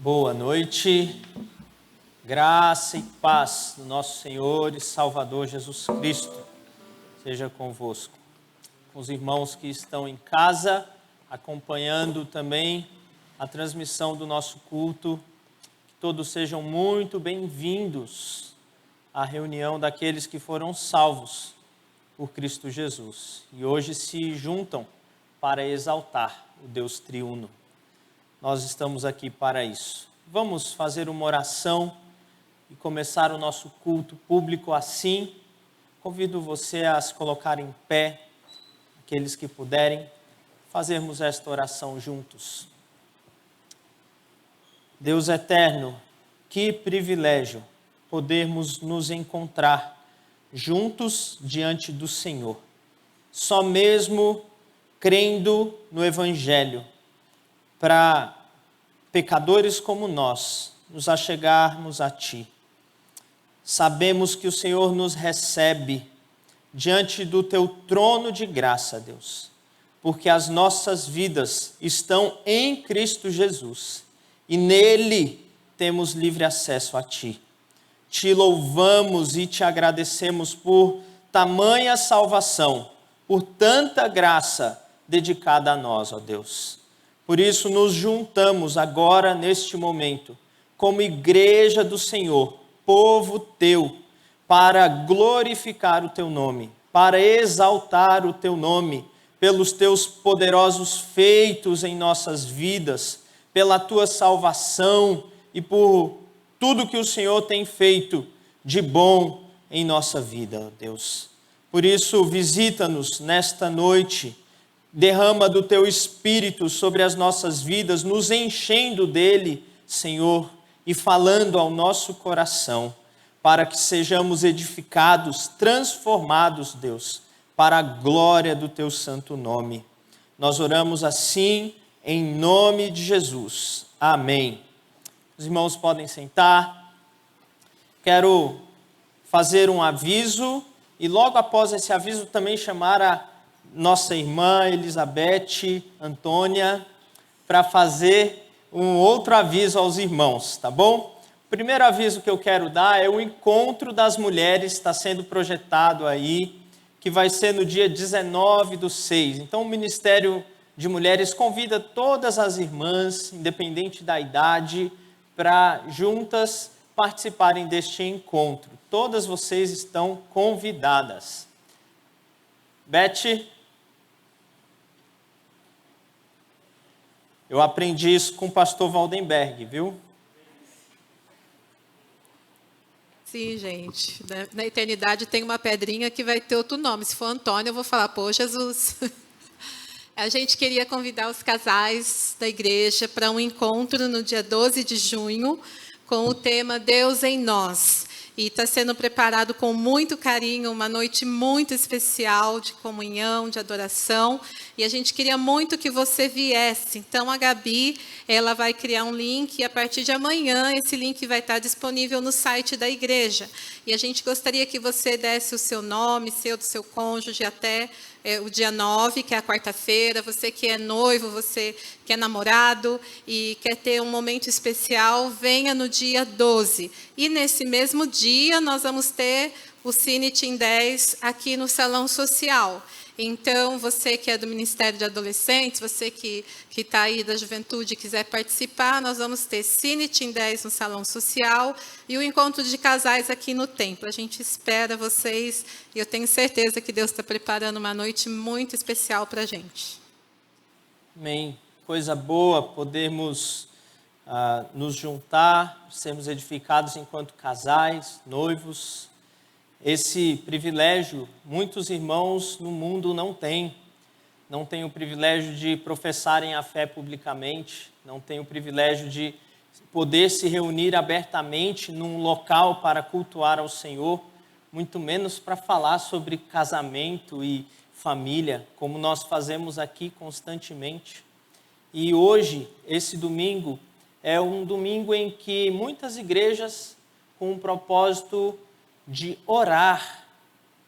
Boa noite, graça e paz do nosso Senhor e Salvador Jesus Cristo seja convosco. Com os irmãos que estão em casa, acompanhando também a transmissão do nosso culto, que todos sejam muito bem-vindos à reunião daqueles que foram salvos por Cristo Jesus e hoje se juntam para exaltar o Deus triuno. Nós estamos aqui para isso. Vamos fazer uma oração e começar o nosso culto público assim. Convido você a se colocar em pé, aqueles que puderem, fazermos esta oração juntos. Deus eterno, que privilégio podermos nos encontrar juntos diante do Senhor, só mesmo crendo no Evangelho, para pecadores como nós nos achegarmos a Ti. Sabemos que o Senhor nos recebe diante do Teu trono de graça, Deus, porque as nossas vidas estão em Cristo Jesus e nele temos livre acesso a Ti. Te louvamos e Te agradecemos por tamanha salvação, por tanta graça dedicada a nós, ó Deus. Por isso nos juntamos agora, neste momento, como igreja do Senhor, povo Teu, para glorificar o Teu nome, para exaltar o Teu nome, pelos Teus poderosos feitos em nossas vidas, pela Tua salvação e por tudo que o Senhor tem feito de bom em nossa vida, ó Deus. Por isso, visita-nos nesta noite, derrama do Teu Espírito sobre as nossas vidas, nos enchendo dele, Senhor, e falando ao nosso coração, para que sejamos edificados, transformados, Deus, para a glória do Teu santo nome. Nós oramos assim, em nome de Jesus. Amém. Os irmãos podem sentar. Quero fazer um aviso e logo após esse aviso também chamar a nossa irmã Elizabeth Antônia para fazer um outro aviso aos irmãos, tá bom? O primeiro aviso que eu quero dar é o encontro das mulheres, está sendo projetado aí, que vai ser no dia 19/6. Então o Ministério de Mulheres convida todas as irmãs, independente da idade, para juntas participarem deste encontro. Todas vocês estão convidadas. Beth? Eu aprendi isso com o pastor Valdenberg, viu? Sim, gente. Na eternidade tem uma pedrinha que vai ter outro nome. Se for Antônio, eu vou falar, pô, Jesus. A gente queria convidar os casais da igreja para um encontro no dia 12 de junho, com o tema Deus em Nós. E está sendo preparado com muito carinho, uma noite muito especial de comunhão, de adoração. E a gente queria muito que você viesse. Então, a Gabi, ela vai criar um link e a partir de amanhã esse link vai estar disponível no site da igreja. E a gente gostaria que você desse o seu nome, seu do seu cônjuge até o dia 9, que é a quarta-feira. Você que é noivo, você que é namorado e quer ter um momento especial, venha no dia 12. E nesse mesmo dia nós vamos ter o Cine Team 10 aqui no Salão Social. Então, você que é do Ministério de Adolescentes, você que está aí da juventude e quiser participar, nós vamos ter Cine Team 10 no Salão Social e o encontro de casais aqui no templo. A gente espera vocês e eu tenho certeza que Deus está preparando uma noite muito especial para a gente. Amém. Coisa boa podermos nos juntar, sermos edificados enquanto casais, noivos. Esse privilégio, muitos irmãos no mundo não têm o privilégio de professarem a fé publicamente, não têm o privilégio de poder se reunir abertamente num local para cultuar ao Senhor, muito menos para falar sobre casamento e família, como nós fazemos aqui constantemente. E hoje, esse domingo, é um domingo em que muitas igrejas, com o propósito de orar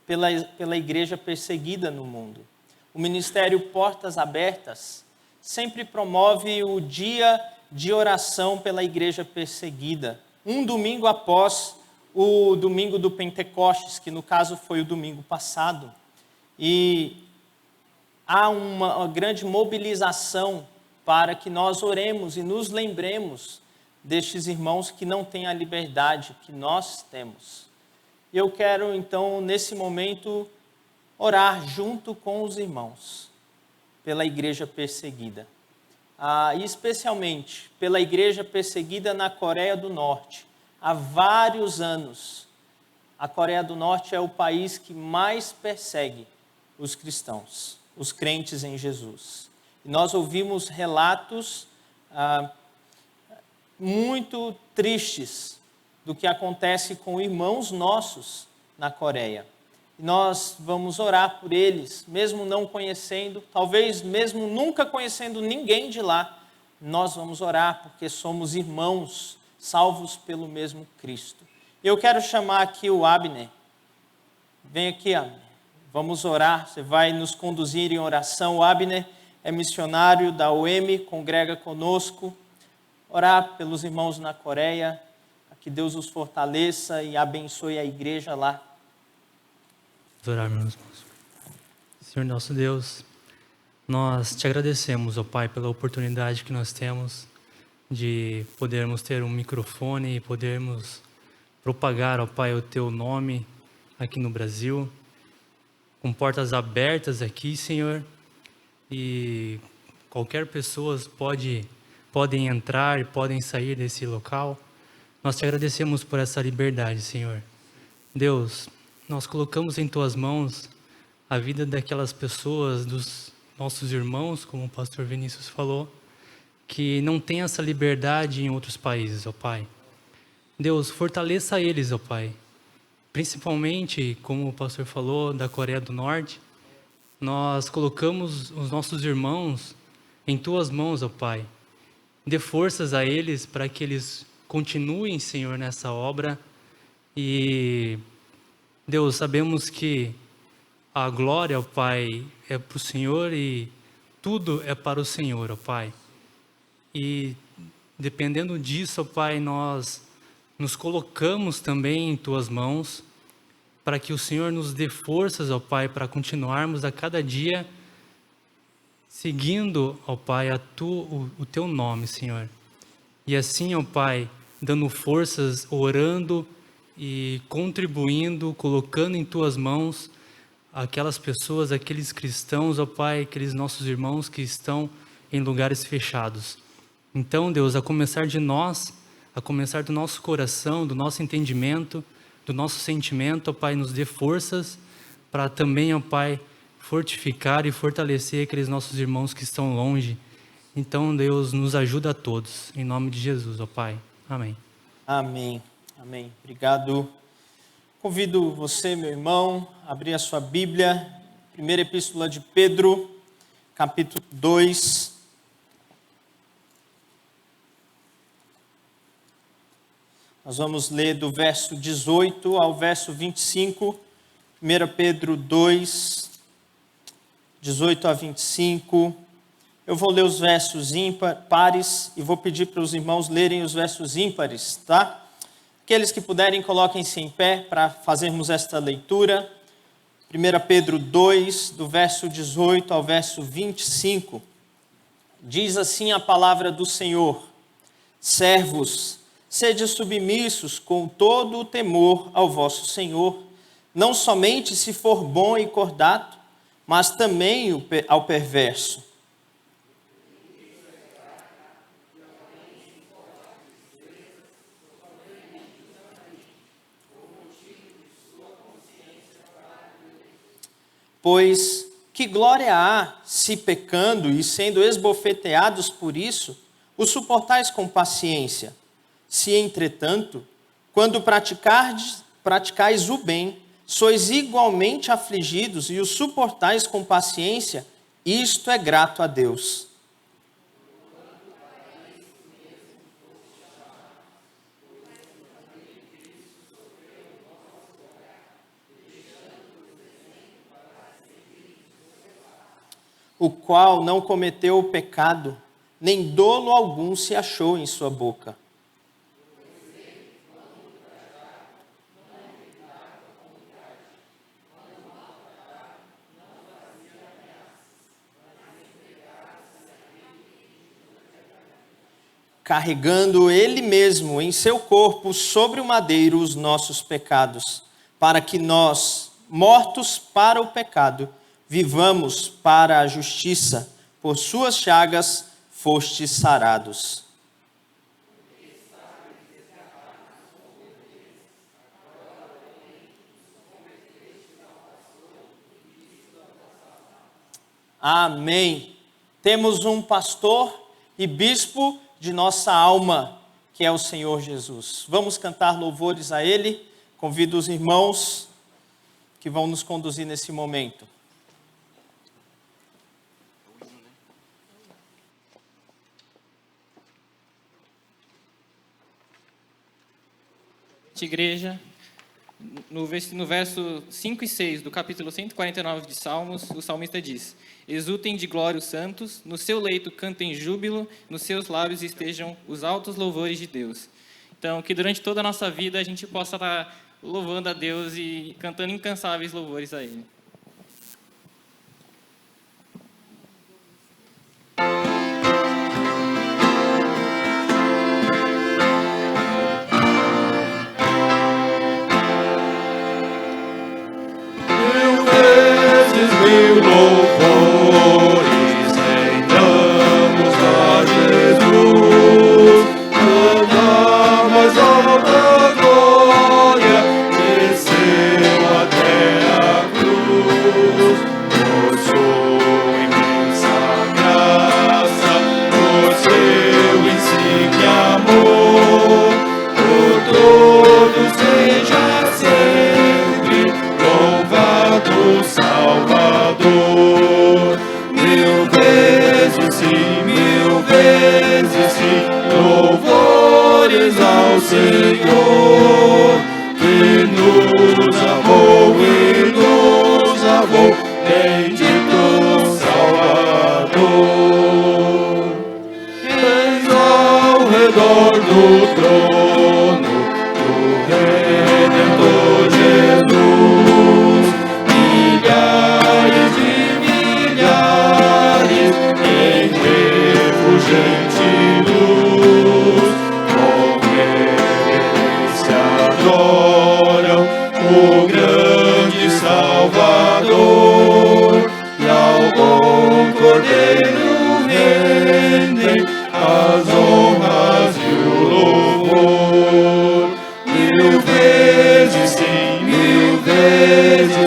pela igreja perseguida no mundo. O Ministério Portas Abertas sempre promove o dia de oração pela igreja perseguida, um domingo após o domingo do Pentecostes, que no caso foi o domingo passado. E há uma grande mobilização para que nós oremos e nos lembremos destes irmãos que não têm a liberdade que nós temos. Eu quero, então, nesse momento, orar junto com os irmãos pela igreja perseguida. E especialmente pela igreja perseguida na Coreia do Norte. Há vários anos, a Coreia do Norte é o país que mais persegue os cristãos, os crentes em Jesus. E nós ouvimos relatos muito tristes do que acontece com irmãos nossos na Coreia. E nós vamos orar por eles, mesmo não conhecendo, talvez mesmo nunca conhecendo ninguém de lá, nós vamos orar porque somos irmãos, salvos pelo mesmo Cristo. Eu quero chamar aqui o Abner. Vem aqui, Abner. Vamos orar, você vai nos conduzir em oração. O Abner é missionário da UEM, congrega conosco. Orar pelos irmãos na Coreia, que Deus os fortaleça e abençoe a igreja lá. Vamos orar, meus irmãos. Senhor nosso Deus, nós te agradecemos, ó Pai, pela oportunidade que nós temos de podermos ter um microfone e podermos propagar, ó Pai, o Teu nome aqui no Brasil, com portas abertas aqui, Senhor, e qualquer pessoa podem entrar e podem sair desse local. Nós te agradecemos por essa liberdade, Senhor. Deus, nós colocamos em Tuas mãos a vida daquelas pessoas, dos nossos irmãos, como o pastor Vinícius falou, que não têm essa liberdade em outros países, ó Pai. Deus, fortaleça eles, ó Pai. Principalmente, como o pastor falou, da Coreia do Norte, nós colocamos os nossos irmãos em Tuas mãos, ó Pai. Dê forças a eles para que eles continuem, Senhor, nessa obra. E, Deus, sabemos que a glória, ó Pai, é para o Senhor e tudo é para o Senhor, ó Pai. E, dependendo disso, ó Pai, nós nos colocamos também em Tuas mãos, para que o Senhor nos dê forças, ó Pai, para continuarmos a cada dia seguindo, ó Pai, o Teu nome, Senhor. E assim, ó Pai, dando forças, orando e contribuindo, colocando em Tuas mãos aquelas pessoas, aqueles cristãos, ó Pai, aqueles nossos irmãos que estão em lugares fechados. Então, Deus, a começar de nós, a começar do nosso coração, do nosso entendimento, do nosso sentimento, ó Pai, nos dê forças para também, ó Pai, fortificar e fortalecer aqueles nossos irmãos que estão longe. Então, Deus, nos ajuda a todos. Em nome de Jesus, ó Pai. Amém. Amém. Amém. Obrigado. Convido você, meu irmão, a abrir a sua Bíblia. Primeira Epístola de Pedro, capítulo 2. Nós vamos ler do verso 18 ao verso 25. 1 Pedro 2, 18 a 25. Eu vou ler os versos pares e vou pedir para os irmãos lerem os versos ímpares, tá? Aqueles que puderem, coloquem-se em pé para fazermos esta leitura. 1 Pedro 2, do verso 18 ao verso 25. Diz assim a palavra do Senhor: Servos, sede submissos com todo o temor ao vosso Senhor, não somente se for bom e cordato, mas também ao perverso. Pois que glória há se pecando e sendo esbofeteados por isso, o suportais com paciência? Se, entretanto, quando praticais o bem, sois igualmente afligidos e o suportais com paciência, isto é grato a Deus. O qual não cometeu o pecado, nem dolo algum se achou em sua boca. Carregando ele mesmo em seu corpo sobre o madeiro os nossos pecados, para que nós, mortos para o pecado, vivamos para a justiça. Por suas chagas fostes sarados. Amém. Temos um pastor e bispo de nossa alma, que é o Senhor Jesus. Vamos cantar louvores a Ele. Convido os irmãos que vão nos conduzir nesse momento. Igreja, no verso 5 e 6 do capítulo 149 de Salmos, o salmista diz: exultem de glória os santos, no seu leito cantem júbilo, nos seus lábios estejam os altos louvores de Deus. Então, que durante toda a nossa vida a gente possa estar louvando a Deus e cantando incansáveis louvores a Ele. Mil louvores rendamos a Jesus, toda mais alta glória desceu até a cruz, por sua imensa graça, por seu insigne amor, por todos seja sempre louvado Salvador. Mil vezes sim, louvores ao Senhor, que nos amou e nos lavou, bendito Salvador. Eis ao redor do trono do Redentor Jesus, milhares de milhares em refulgente luz, com reverência adoram o grande Salvador, e ao bom Cordeiro rendem as honras e o louvor. Mil vezes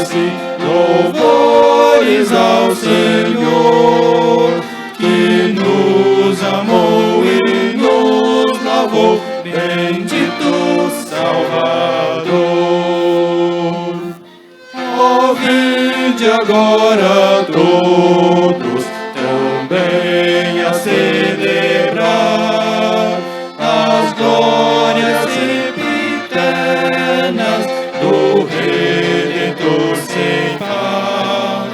sim, louvores ao Senhor, que nos amou e nos lavou, bendito Salvador. Vinde agora todos também a celebrar as glórias eternas do Redentor sem par,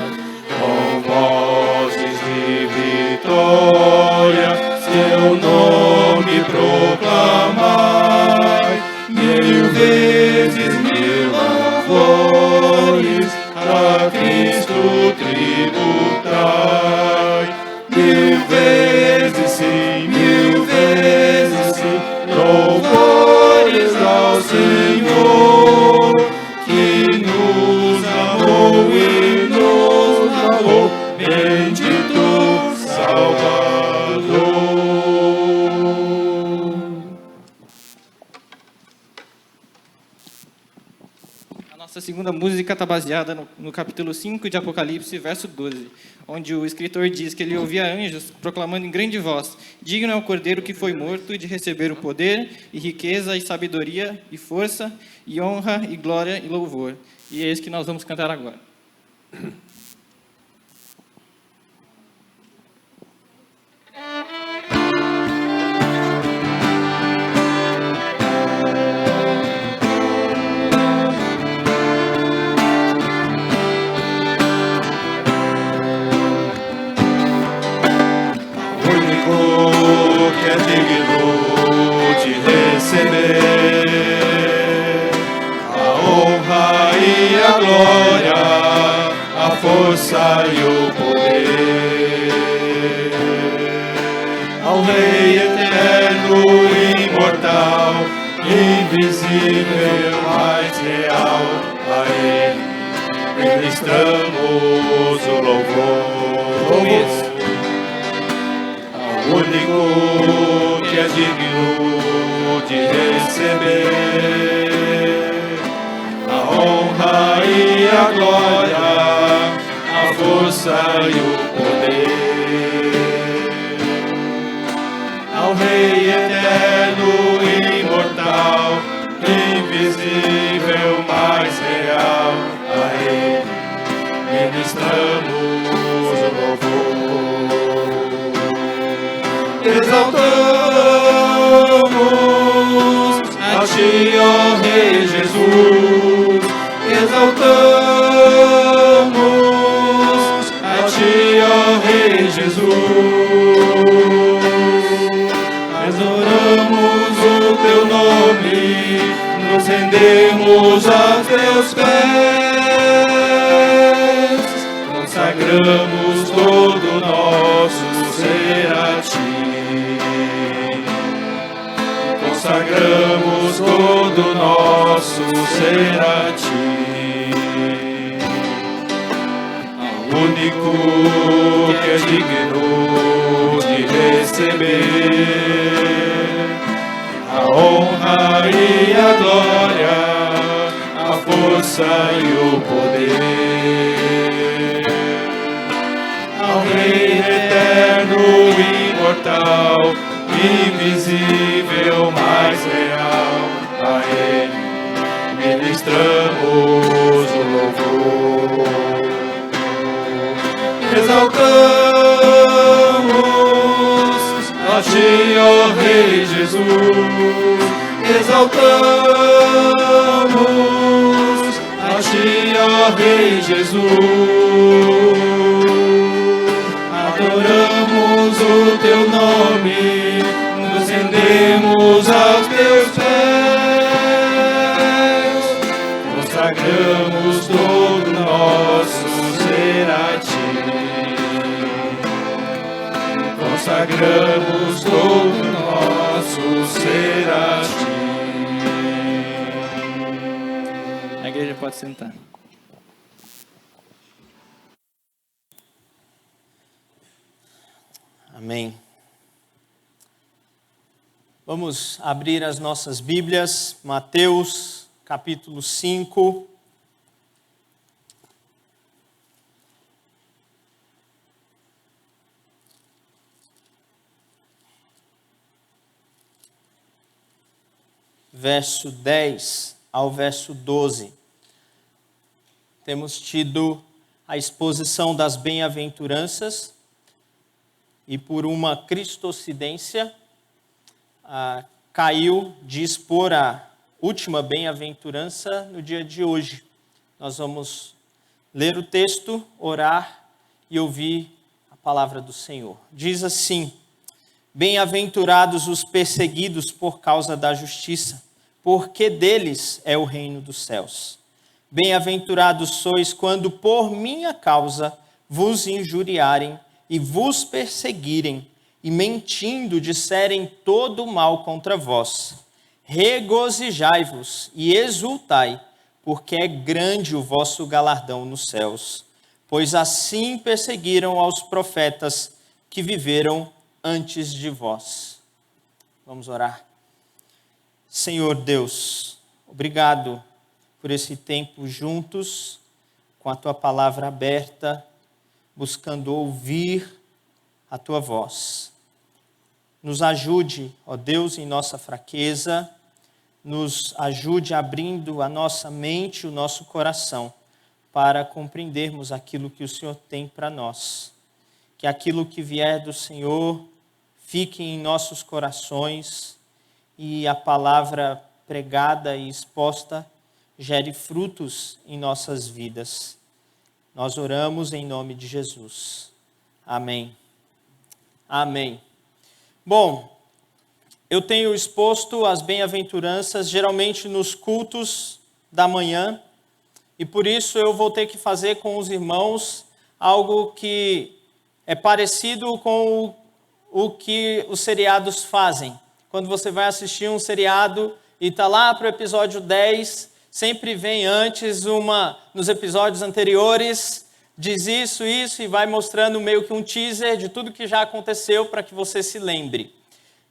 com vozes de vitória seu nome proclamai, mil vezes mil louvores a Cristo tributai. Mil vezes sim, louvores ao Senhor, que nos amou e nos lavou, bendito Salvador. A nossa segunda música está baseada no capítulo 5 de Apocalipse, verso 12, onde o escritor diz que ele ouvia anjos proclamando em grande voz: digno é o Cordeiro que foi morto de receber o poder, e riqueza, e sabedoria, e força, e honra, e glória, e louvor. E é isso que nós vamos cantar agora. força e o poder. Ao Rei eterno, imortal, invisível, mais real, a Ele ministramos o louvor. Ao único que é digno de receber a honra e a glória, a força e o poder. Ao Rei eterno, imortal, invisível, mais real, a Ele ministramos o louvor. Exaltamos a Ti, ó Rei Jesus, exaltamos a Ti, ó Rei Jesus. Adoramos o Teu nome, nos rendemos aos Teus pés, consagramos todo o nosso ser a Ti. Consagramos todo o nosso ser a Ti. Ao único que é digno de receber a honra e a glória, a força e o poder. Ao Rei eterno, imortal, invisível, mais real, a Ele ministramos o louvor. Exaltamos a Ti, ó Rei Jesus, exaltamos a Ti, ó Rei Jesus. Adoramos o Teu nome, nos rendemos aos Teus pés, consagramos todo o nosso ser a Ti. Consagramos todo o nosso ser a Ti. A igreja pode sentar. Amém. Vamos abrir as nossas Bíblias, Mateus, capítulo 5. Verso 10 ao verso 12. Temos tido a exposição das bem-aventuranças e por uma cristocidência caiu de expor a última bem-aventurança no dia de hoje. Nós vamos ler o texto, orar e ouvir a palavra do Senhor. Diz assim: Bem-aventurados os perseguidos por causa da justiça, porque deles é o reino dos céus. Bem-aventurados sois quando por minha causa vos injuriarem e vos perseguirem, e mentindo disserem todo o mal contra vós. Regozijai-vos e exultai, porque é grande o vosso galardão nos céus. Pois assim perseguiram aos profetas que viveram antes de vós. Vamos orar. Senhor Deus, obrigado por esse tempo juntos, com a Tua palavra aberta, buscando ouvir a Tua voz. Nos ajude, ó Deus, em nossa fraqueza, nos ajude abrindo a nossa mente, o nosso coração, para compreendermos aquilo que o Senhor tem para nós. Que aquilo que vier do Senhor fique em nossos corações e a palavra pregada e exposta gere frutos em nossas vidas. Nós oramos em nome de Jesus. Amém. Amém. Bom, eu tenho exposto as bem-aventuranças geralmente nos cultos da manhã e por isso eu vou ter que fazer com os irmãos algo que é parecido com o que os seriados fazem. Quando você vai assistir um seriado e está lá para o episódio 10, sempre vem antes nos episódios anteriores, diz isso, e vai mostrando meio que um teaser de tudo que já aconteceu para que você se lembre.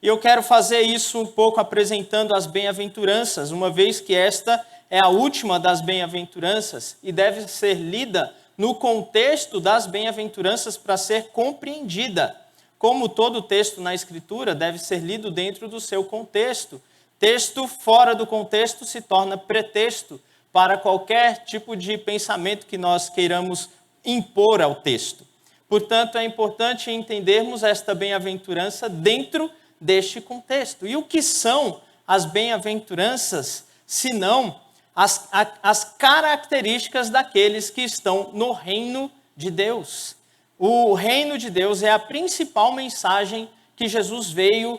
E eu quero fazer isso um pouco apresentando as bem-aventuranças, uma vez que esta é a última das bem-aventuranças e deve ser lida no contexto das bem-aventuranças para ser compreendida. Como todo texto na Escritura deve ser lido dentro do seu contexto. Texto fora do contexto se torna pretexto para qualquer tipo de pensamento que nós queiramos impor ao texto. Portanto, é importante entendermos esta bem-aventurança dentro deste contexto. E o que são as bem-aventuranças, senão as características daqueles que estão no reino de Deus? O reino de Deus é a principal mensagem que Jesus veio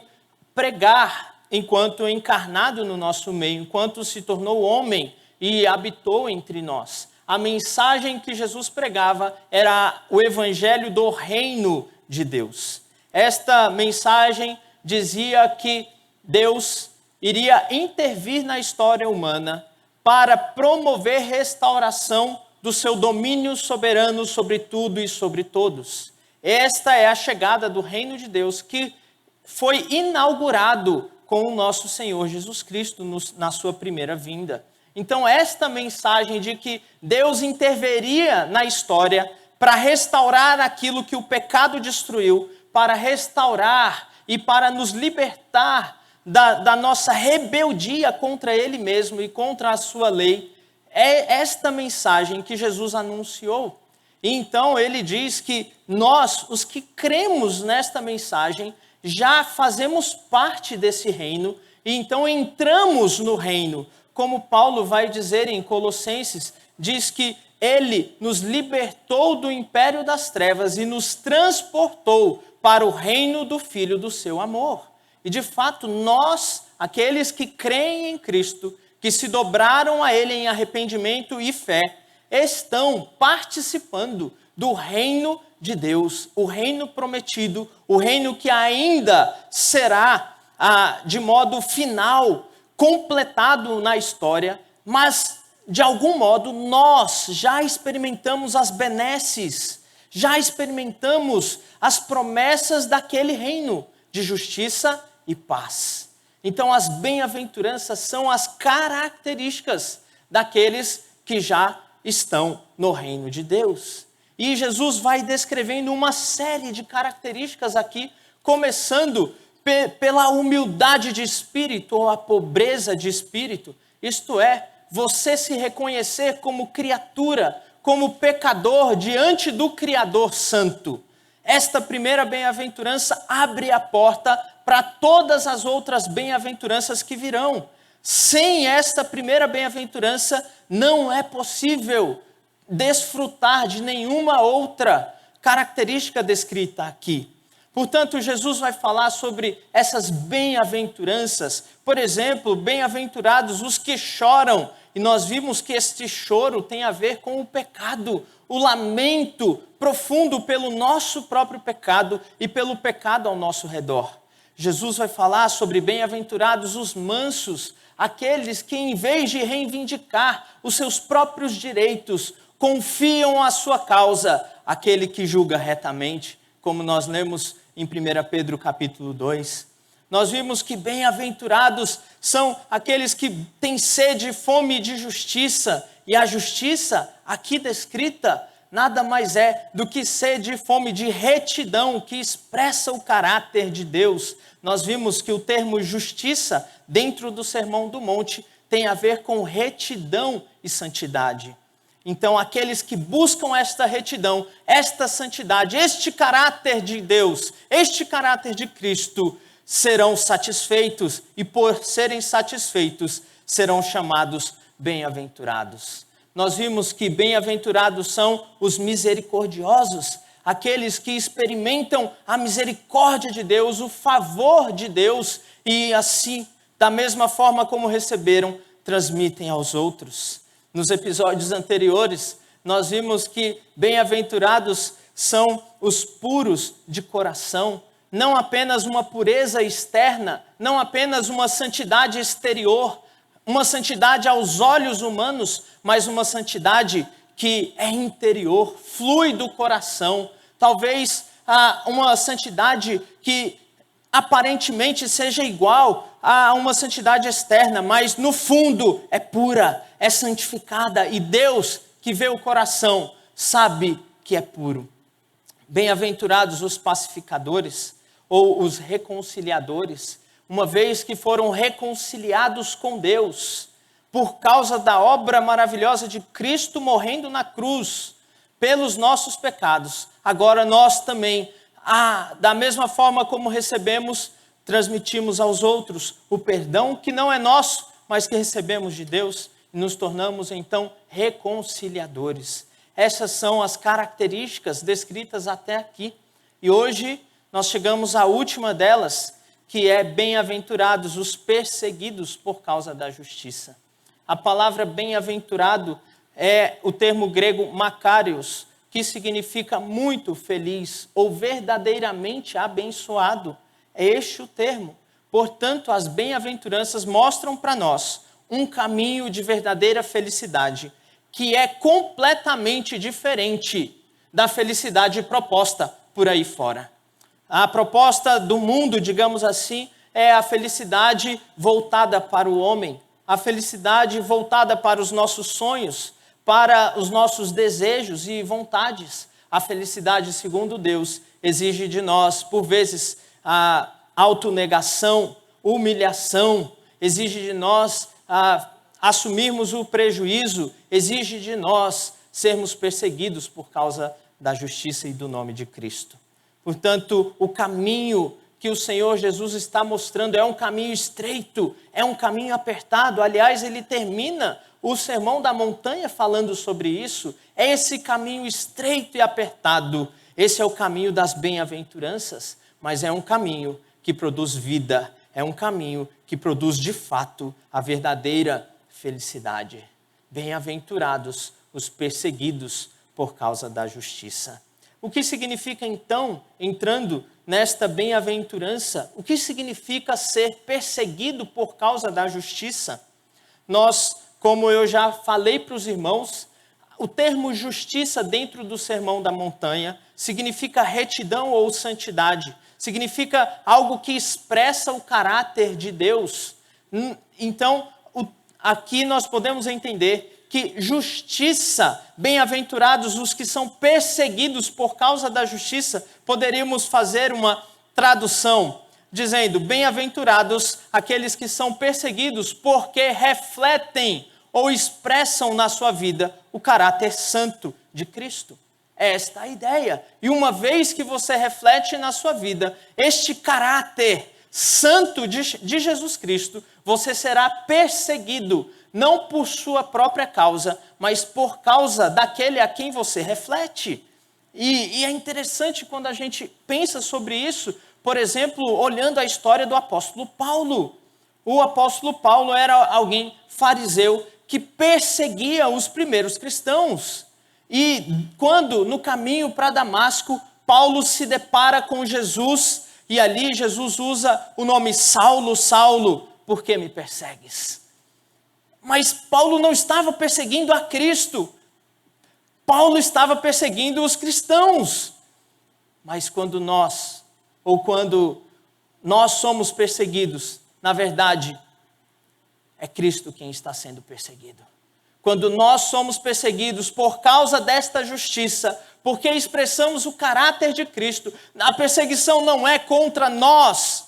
pregar enquanto encarnado no nosso meio, enquanto se tornou homem e habitou entre nós. A mensagem que Jesus pregava era o evangelho do reino de Deus. Esta mensagem dizia que Deus iria intervir na história humana para promover restauração do seu domínio soberano sobre tudo e sobre todos. Esta é a chegada do reino de Deus que foi inaugurado com o nosso Senhor Jesus Cristo na sua primeira vinda. Então, esta mensagem de que Deus interveria na história para restaurar aquilo que o pecado destruiu, para restaurar e para nos libertar da nossa rebeldia contra Ele mesmo e contra a sua lei, é esta mensagem que Jesus anunciou. E então ele diz que nós, os que cremos nesta mensagem, já fazemos parte desse reino e então entramos no reino. Como Paulo vai dizer em Colossenses, diz que ele nos libertou do império das trevas e nos transportou para o reino do Filho do seu amor. E de fato, nós, aqueles que creem em Cristo, que se dobraram a Ele em arrependimento e fé, estão participando do reino de Deus, o reino prometido, o reino que ainda será, de modo final, completado na história, mas, de algum modo, nós já experimentamos as benesses, já experimentamos as promessas daquele reino de justiça e paz. Então, as bem-aventuranças são as características daqueles que já estão no reino de Deus. E Jesus vai descrevendo uma série de características aqui, começando pela humildade de espírito ou a pobreza de espírito. Isto é, você se reconhecer como criatura, como pecador diante do Criador Santo. Esta primeira bem-aventurança abre a porta para todas as outras bem-aventuranças que virão. Sem esta primeira bem-aventurança, não é possível desfrutar de nenhuma outra característica descrita aqui. Portanto, Jesus vai falar sobre essas bem-aventuranças. Por exemplo, bem-aventurados os que choram. E nós vimos que este choro tem a ver com o pecado, o lamento profundo pelo nosso próprio pecado e pelo pecado ao nosso redor. Jesus vai falar sobre bem-aventurados os mansos, aqueles que, em vez de reivindicar os seus próprios direitos, confiam a sua causa àquele que julga retamente, como nós lemos em 1 Pedro capítulo 2. Nós vimos que bem-aventurados são aqueles que têm sede e fome de justiça, e a justiça, aqui descrita, nada mais é do que sede e fome de retidão, que expressa o caráter de Deus. Nós vimos que o termo justiça, dentro do Sermão do Monte, tem a ver com retidão e santidade. Então, aqueles que buscam esta retidão, esta santidade, este caráter de Deus, este caráter de Cristo, serão satisfeitos e, por serem satisfeitos, serão chamados bem-aventurados. Nós vimos que bem-aventurados são os misericordiosos, aqueles que experimentam a misericórdia de Deus, o favor de Deus e assim, da mesma forma como receberam, transmitem aos outros. Nos episódios anteriores, nós vimos que bem-aventurados são os puros de coração, não apenas uma pureza externa, não apenas uma santidade exterior, uma santidade aos olhos humanos, mas uma santidade que é interior, flui do coração. Talvez uma santidade que aparentemente seja igual a uma santidade externa, mas no fundo é pura, é santificada, e Deus, que vê o coração, sabe que é puro. Bem-aventurados os pacificadores ou os reconciliadores, uma vez que foram reconciliados com Deus por causa da obra maravilhosa de Cristo morrendo na cruz pelos nossos pecados. Agora nós também, da mesma forma como recebemos, transmitimos aos outros o perdão que não é nosso, mas que recebemos de Deus, e nos tornamos então reconciliadores. Essas são as características descritas até aqui. E hoje nós chegamos à última delas, que é bem-aventurados os perseguidos por causa da justiça. A palavra bem-aventurado é o termo grego makarios, que significa muito feliz ou verdadeiramente abençoado. É este o termo. Portanto, as bem-aventuranças mostram para nós um caminho de verdadeira felicidade, que é completamente diferente da felicidade proposta por aí fora. A proposta do mundo, digamos assim, é a felicidade voltada para o homem, a felicidade voltada para os nossos sonhos, para os nossos desejos e vontades. A felicidade, segundo Deus, exige de nós, por vezes, a autonegação, humilhação, exige de nós assumirmos o prejuízo, exige de nós sermos perseguidos por causa da justiça e do nome de Cristo. Portanto, o caminho que o Senhor Jesus está mostrando é um caminho estreito, é um caminho apertado. Aliás, ele termina o Sermão da Montanha falando sobre isso. É esse caminho estreito e apertado. Esse é o caminho das bem-aventuranças, mas é um caminho que produz vida, é um caminho que produz de fato a verdadeira felicidade. Bem-aventurados os perseguidos por causa da justiça. O que significa então, entrando nesta bem-aventurança, o que significa ser perseguido por causa da justiça? Nós, como eu já falei para os irmãos, o termo justiça dentro do Sermão da Montanha significa retidão ou santidade, significa algo que expressa o caráter de Deus. Então, aqui nós podemos entender que justiça, bem-aventurados os que são perseguidos por causa da justiça, poderíamos fazer uma tradução dizendo: bem-aventurados aqueles que são perseguidos porque refletem ou expressam na sua vida o caráter santo de Cristo. Esta é a ideia. E uma vez que você reflete na sua vida este caráter santo de Jesus Cristo, você será perseguido, não por sua própria causa, mas por causa daquele a quem você reflete. E é interessante quando a gente pensa sobre isso, por exemplo, olhando a história do apóstolo Paulo. O apóstolo Paulo era alguém fariseu que perseguia os primeiros cristãos. E quando, no caminho para Damasco, Paulo se depara com Jesus, e ali Jesus usa o nome Saulo, Saulo, por que me persegues? Mas Paulo não estava perseguindo a Cristo. Paulo estava perseguindo os cristãos. Mas quando nós somos perseguidos, na verdade, é Cristo quem está sendo perseguido. Quando nós somos perseguidos por causa desta justiça, porque expressamos o caráter de Cristo, a perseguição não é contra nós.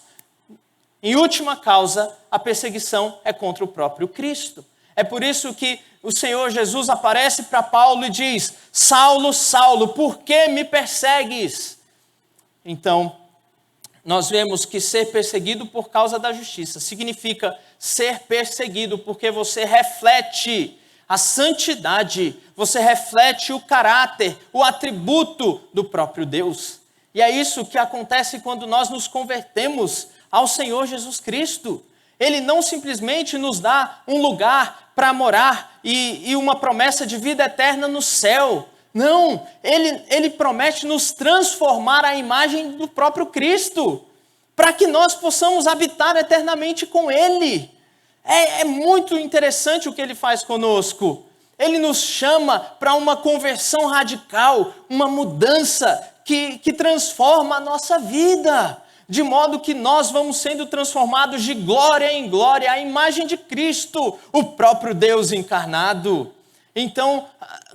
Em última causa, a perseguição é contra o próprio Cristo. É por isso que o Senhor Jesus aparece para Paulo e diz: Saulo, Saulo, por que me persegues? Então, nós vemos que ser perseguido por causa da justiça significa ser perseguido porque você reflete a santidade, você reflete o caráter, o atributo do próprio Deus. E é isso que acontece quando nós nos convertemos ao Senhor Jesus Cristo. Ele não simplesmente nos dá um lugar para morar e uma promessa de vida eterna no céu. Não, ele promete nos transformar à imagem do próprio Cristo, para que nós possamos habitar eternamente com Ele. É muito interessante o que Ele faz conosco. Ele nos chama para uma conversão radical, uma mudança que transforma a nossa vida, de modo que nós vamos sendo transformados de glória em glória, à imagem de Cristo, o próprio Deus encarnado. Então,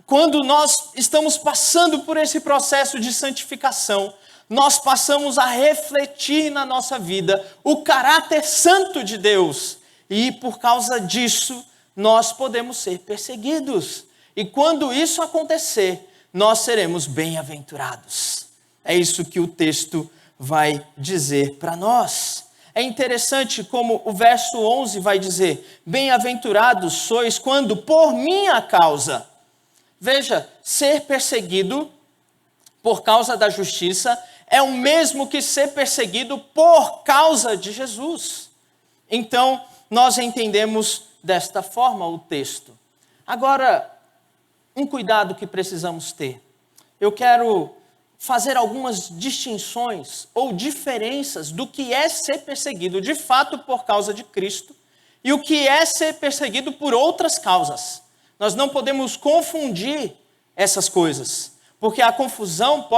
quando nós estamos passando por esse processo de santificação, nós passamos a refletir na nossa vida o caráter santo de Deus. E por causa disso, nós podemos ser perseguidos. E quando isso acontecer, nós seremos bem-aventurados. É isso que o texto vai dizer para nós. É interessante como o verso 11 vai dizer: bem-aventurados sois quando por minha causa. Veja, ser perseguido por causa da justiça é o mesmo que ser perseguido por causa de Jesus. Então, nós entendemos desta forma o texto. Agora, um cuidado que precisamos ter. Eu quero fazer algumas distinções ou diferenças do que é ser perseguido de fato por causa de Cristo e o que é ser perseguido por outras causas. Nós não podemos confundir essas coisas, porque a confusão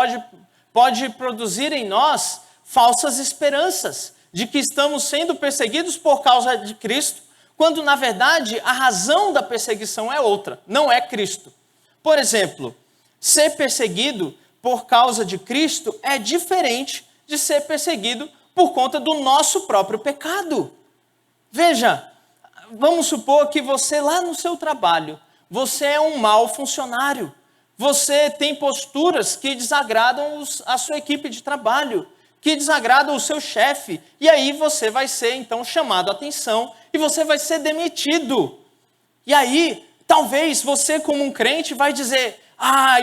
pode produzir em nós falsas esperanças de que estamos sendo perseguidos por causa de Cristo, quando na verdade a razão da perseguição é outra, não é Cristo. Por exemplo, ser perseguido por causa de Cristo é diferente de ser perseguido por conta do nosso próprio pecado. Veja, vamos supor que você lá no seu trabalho, você é um mau funcionário. Você tem posturas que desagradam a sua equipe de trabalho, que desagradam o seu chefe. E aí você vai ser então chamado a atenção e você vai ser demitido. E aí, talvez você como um crente vai dizer: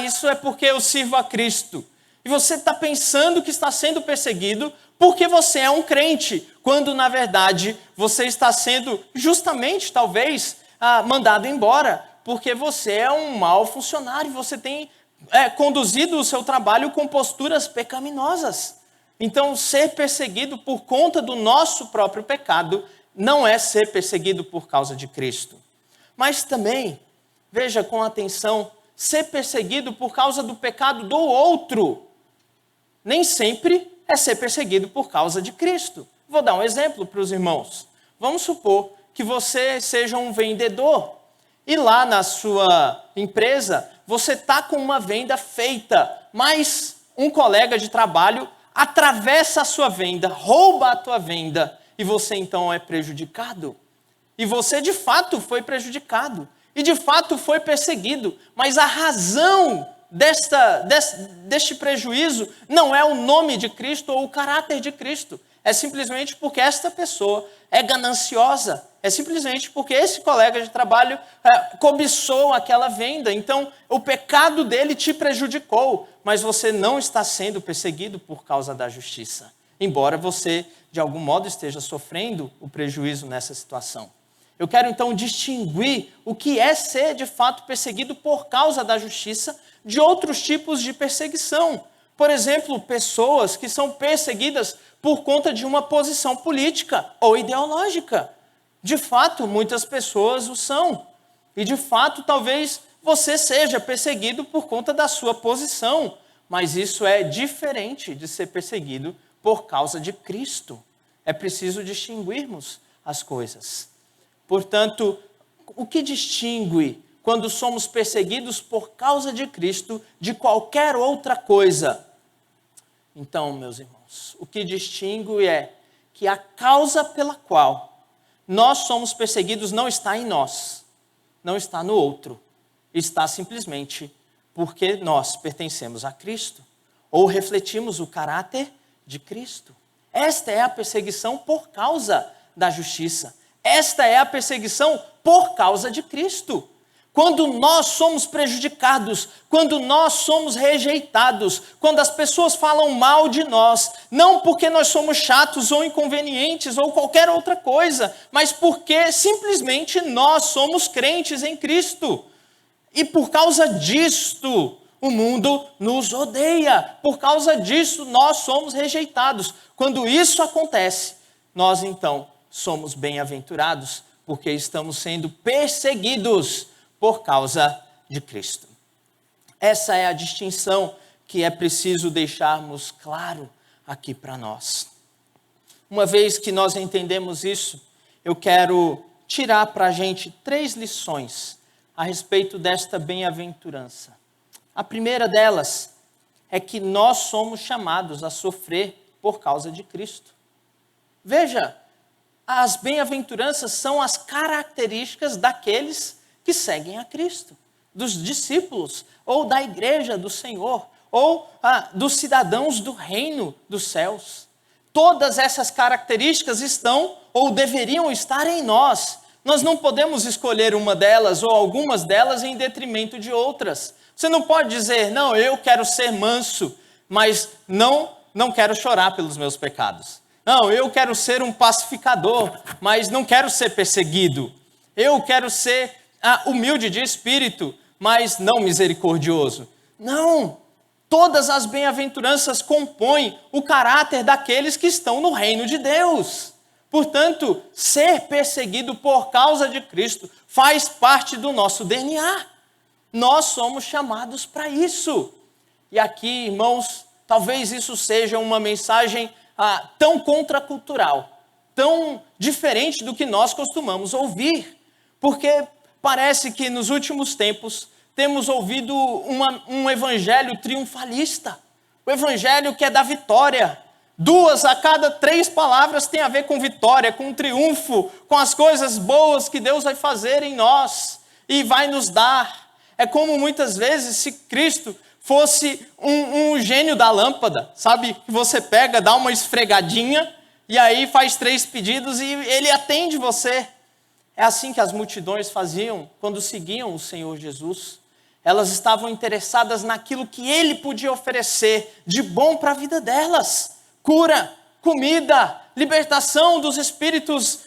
isso é porque eu sirvo a Cristo. E você está pensando que está sendo perseguido porque você é um crente, quando na verdade você está sendo justamente, talvez, mandado embora, porque você é um mau funcionário, você tem conduzido o seu trabalho com posturas pecaminosas. Então, ser perseguido por conta do nosso próprio pecado não é ser perseguido por causa de Cristo. Mas também, veja com atenção, ser perseguido por causa do pecado do outro nem sempre é ser perseguido por causa de Cristo. Vou dar um exemplo para os irmãos. Vamos supor que você seja um vendedor e lá na sua empresa você está com uma venda feita, mas um colega de trabalho atravessa a sua venda, rouba a tua venda e você então é prejudicado. E você de fato foi prejudicado. E de fato foi perseguido, mas a razão deste prejuízo não é o nome de Cristo ou o caráter de Cristo. É simplesmente porque esta pessoa é gananciosa. É simplesmente porque esse colega de trabalho cobiçou aquela venda. Então, o pecado dele te prejudicou, mas você não está sendo perseguido por causa da justiça. Embora você, de algum modo, esteja sofrendo o prejuízo nessa situação. Eu quero então distinguir o que é ser de fato perseguido por causa da justiça de outros tipos de perseguição. Por exemplo, pessoas que são perseguidas por conta de uma posição política ou ideológica. De fato, muitas pessoas o são. E de fato, talvez você seja perseguido por conta da sua posição. Mas isso é diferente de ser perseguido por causa de Cristo. É preciso distinguirmos as coisas. Portanto, o que distingue quando somos perseguidos por causa de Cristo de qualquer outra coisa? Então, meus irmãos, o que distingue é que a causa pela qual nós somos perseguidos não está em nós, não está no outro, está simplesmente porque nós pertencemos a Cristo ou refletimos o caráter de Cristo. Esta é a perseguição por causa da justiça. Esta é a perseguição por causa de Cristo. quando nós somos prejudicados, quando nós somos rejeitados, quando as pessoas falam mal de nós, não porque nós somos chatos ou inconvenientes ou qualquer outra coisa, mas porque simplesmente nós somos crentes em Cristo. E por causa disto, o mundo nos odeia. Por causa disso, nós somos rejeitados. Quando isso acontece, nós então somos bem-aventurados, porque estamos sendo perseguidos por causa de Cristo. Essa é a distinção que é preciso deixarmos claro aqui para nós. Uma vez que nós entendemos isso, eu quero tirar para a gente 3 lições a respeito desta bem-aventurança. A primeira delas é que nós somos chamados a sofrer por causa de Cristo. Veja, as bem-aventuranças são as características daqueles que seguem a Cristo, dos discípulos, ou da igreja do Senhor, ou dos cidadãos do reino dos céus. Todas essas características estão ou deveriam estar em nós. Nós não podemos escolher uma delas ou algumas delas em detrimento de outras. Você não pode dizer, não, eu quero ser manso, mas não quero chorar pelos meus pecados. Não, eu quero ser um pacificador, mas não quero ser perseguido. Eu quero ser humilde de espírito, mas não misericordioso. Não, todas as bem-aventuranças compõem o caráter daqueles que estão no reino de Deus. Portanto, ser perseguido por causa de Cristo faz parte do nosso DNA. Nós somos chamados para isso. E aqui, irmãos, talvez isso seja uma mensagem tão contracultural, tão diferente do que nós costumamos ouvir, porque parece que nos últimos tempos temos ouvido um evangelho triunfalista, o evangelho que é da vitória. 2 a cada 3 palavras tem a ver com vitória, com triunfo, com as coisas boas que Deus vai fazer em nós e vai nos dar. É como muitas vezes se Cristo fosse um gênio da lâmpada, sabe? Que você pega, dá uma esfregadinha e aí faz 3 pedidos e ele atende você. É assim que as multidões faziam quando seguiam o Senhor Jesus. Elas estavam interessadas naquilo que ele podia oferecer de bom para a vida delas. Cura, comida, libertação dos espíritos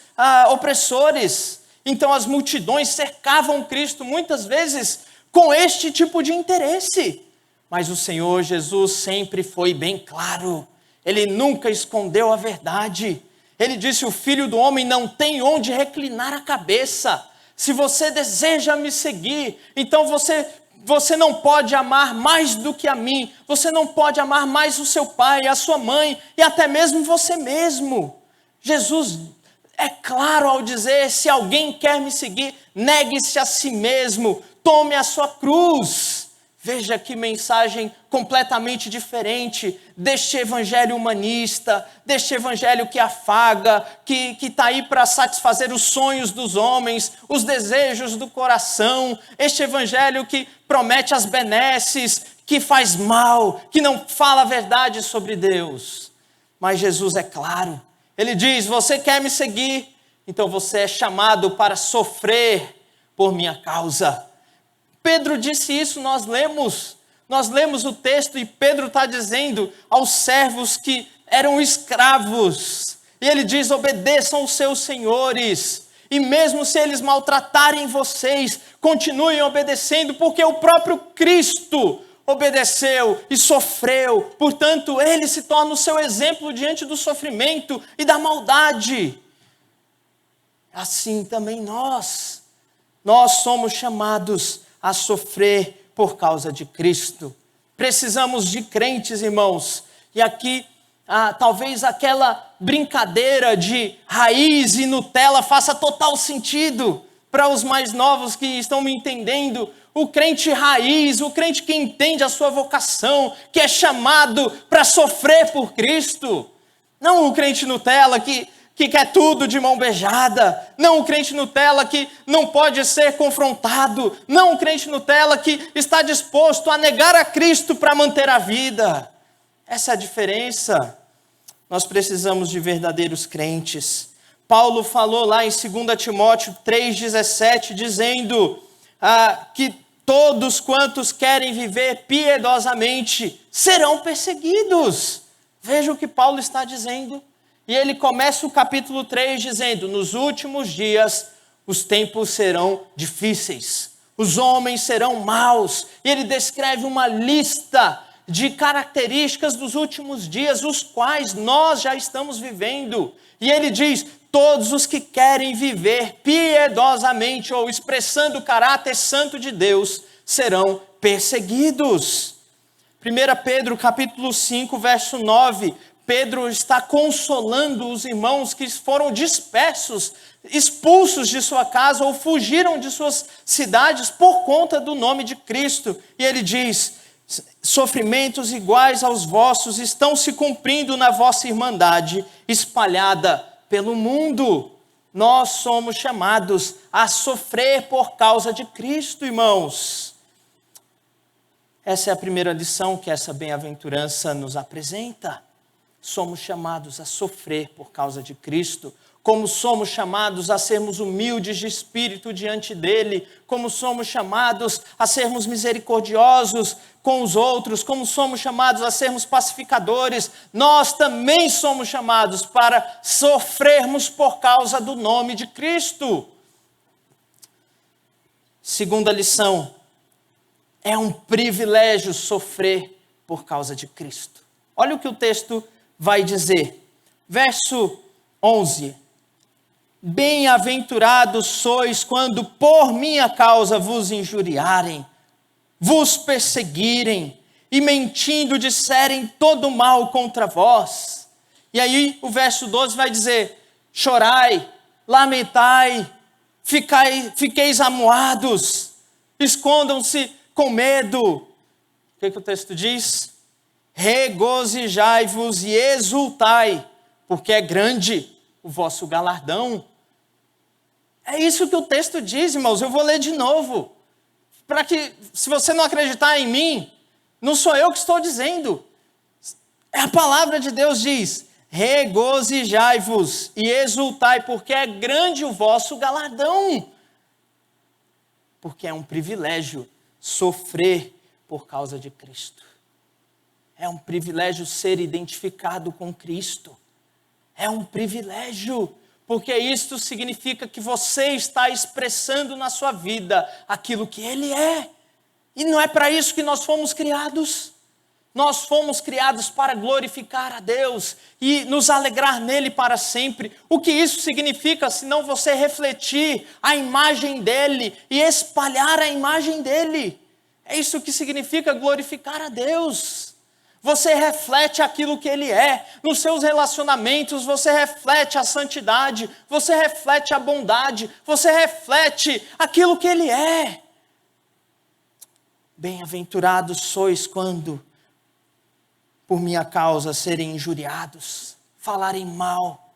opressores. Então as multidões cercavam Cristo muitas vezes com este tipo de interesse. Mas o Senhor Jesus sempre foi bem claro. Ele nunca escondeu a verdade. Ele disse, o Filho do Homem não tem onde reclinar a cabeça. Se você deseja me seguir, então você não pode amar mais do que a mim. Você não pode amar mais o seu pai, a sua mãe e até mesmo você mesmo. Jesus é claro ao dizer, se alguém quer me seguir, negue-se a si mesmo, tome a sua cruz. Veja que mensagem completamente diferente deste evangelho humanista, deste evangelho que afaga, que está aí para satisfazer os sonhos dos homens, os desejos do coração, este evangelho que promete as benesses, que faz mal, que não fala a verdade sobre Deus. Mas Jesus é claro, ele diz, você quer me seguir, então você é chamado para sofrer por minha causa. Pedro disse isso, nós lemos o texto e Pedro está dizendo aos servos que eram escravos. E ele diz, obedeçam os seus senhores. E mesmo se eles maltratarem vocês, continuem obedecendo, porque o próprio Cristo obedeceu e sofreu. Portanto, ele se torna o seu exemplo diante do sofrimento e da maldade. Assim também nós somos chamados a sofrer por causa de Cristo. Precisamos de crentes, irmãos. E aqui, talvez aquela brincadeira de raiz e Nutella faça total sentido para os mais novos que estão me entendendo. O crente raiz, o crente que entende a sua vocação, que é chamado para sofrer por Cristo. Não o crente Nutella que quer tudo de mão beijada, não o crente Nutella que não pode ser confrontado, não o crente Nutella que está disposto a negar a Cristo para manter a vida. Essa é a diferença. Nós precisamos de verdadeiros crentes. Paulo falou lá em 2 Timóteo 3,17, dizendo, que todos quantos querem viver piedosamente serão perseguidos. Veja o que Paulo está dizendo. E ele começa o capítulo 3 dizendo: nos últimos dias os tempos serão difíceis, os homens serão maus. E ele descreve uma lista de características dos últimos dias, os quais nós já estamos vivendo. E ele diz: todos os que querem viver piedosamente ou expressando o caráter santo de Deus serão perseguidos. 1 Pedro capítulo 5, verso 9, Pedro está consolando os irmãos que foram dispersos, expulsos de sua casa ou fugiram de suas cidades por conta do nome de Cristo. E ele diz: sofrimentos iguais aos vossos estão se cumprindo na vossa irmandade espalhada pelo mundo. Nós somos chamados a sofrer por causa de Cristo, irmãos. Essa é a primeira lição que essa bem-aventurança nos apresenta. Somos chamados a sofrer por causa de Cristo, como somos chamados a sermos humildes de espírito diante dele, como somos chamados a sermos misericordiosos com os outros, como somos chamados a sermos pacificadores. Nós também somos chamados para sofrermos por causa do nome de Cristo. Segunda lição: é um privilégio sofrer por causa de Cristo. Olha o que o texto vai dizer. Verso 11. Bem-aventurados sois quando por minha causa vos injuriarem, vos perseguirem e mentindo disserem todo mal contra vós. E aí o verso 12 vai dizer: chorai, lamentai, fiqueis amuados, escondam-se com medo. O que o texto diz? Regozijai-vos e exultai, porque é grande o vosso galardão. É isso que o texto diz, irmãos. Eu vou ler de novo, para que, se você não acreditar em mim, não sou eu que estou dizendo. A palavra de Deus diz: regozijai-vos e exultai, porque é grande o vosso galardão. Porque é um privilégio sofrer por causa de Cristo. É um privilégio ser identificado com Cristo. É um privilégio, porque isto significa que você está expressando na sua vida aquilo que Ele é. E não é para isso que nós fomos criados. Nós fomos criados para glorificar a Deus e nos alegrar nele para sempre. O que isso significa, senão você refletir a imagem dele e espalhar a imagem dele? É isso que significa glorificar a Deus. Você reflete aquilo que Ele é. Nos seus relacionamentos, você reflete a santidade, você reflete a bondade, você reflete aquilo que Ele é. Bem-aventurados sois quando, por minha causa, serem injuriados, falarem mal,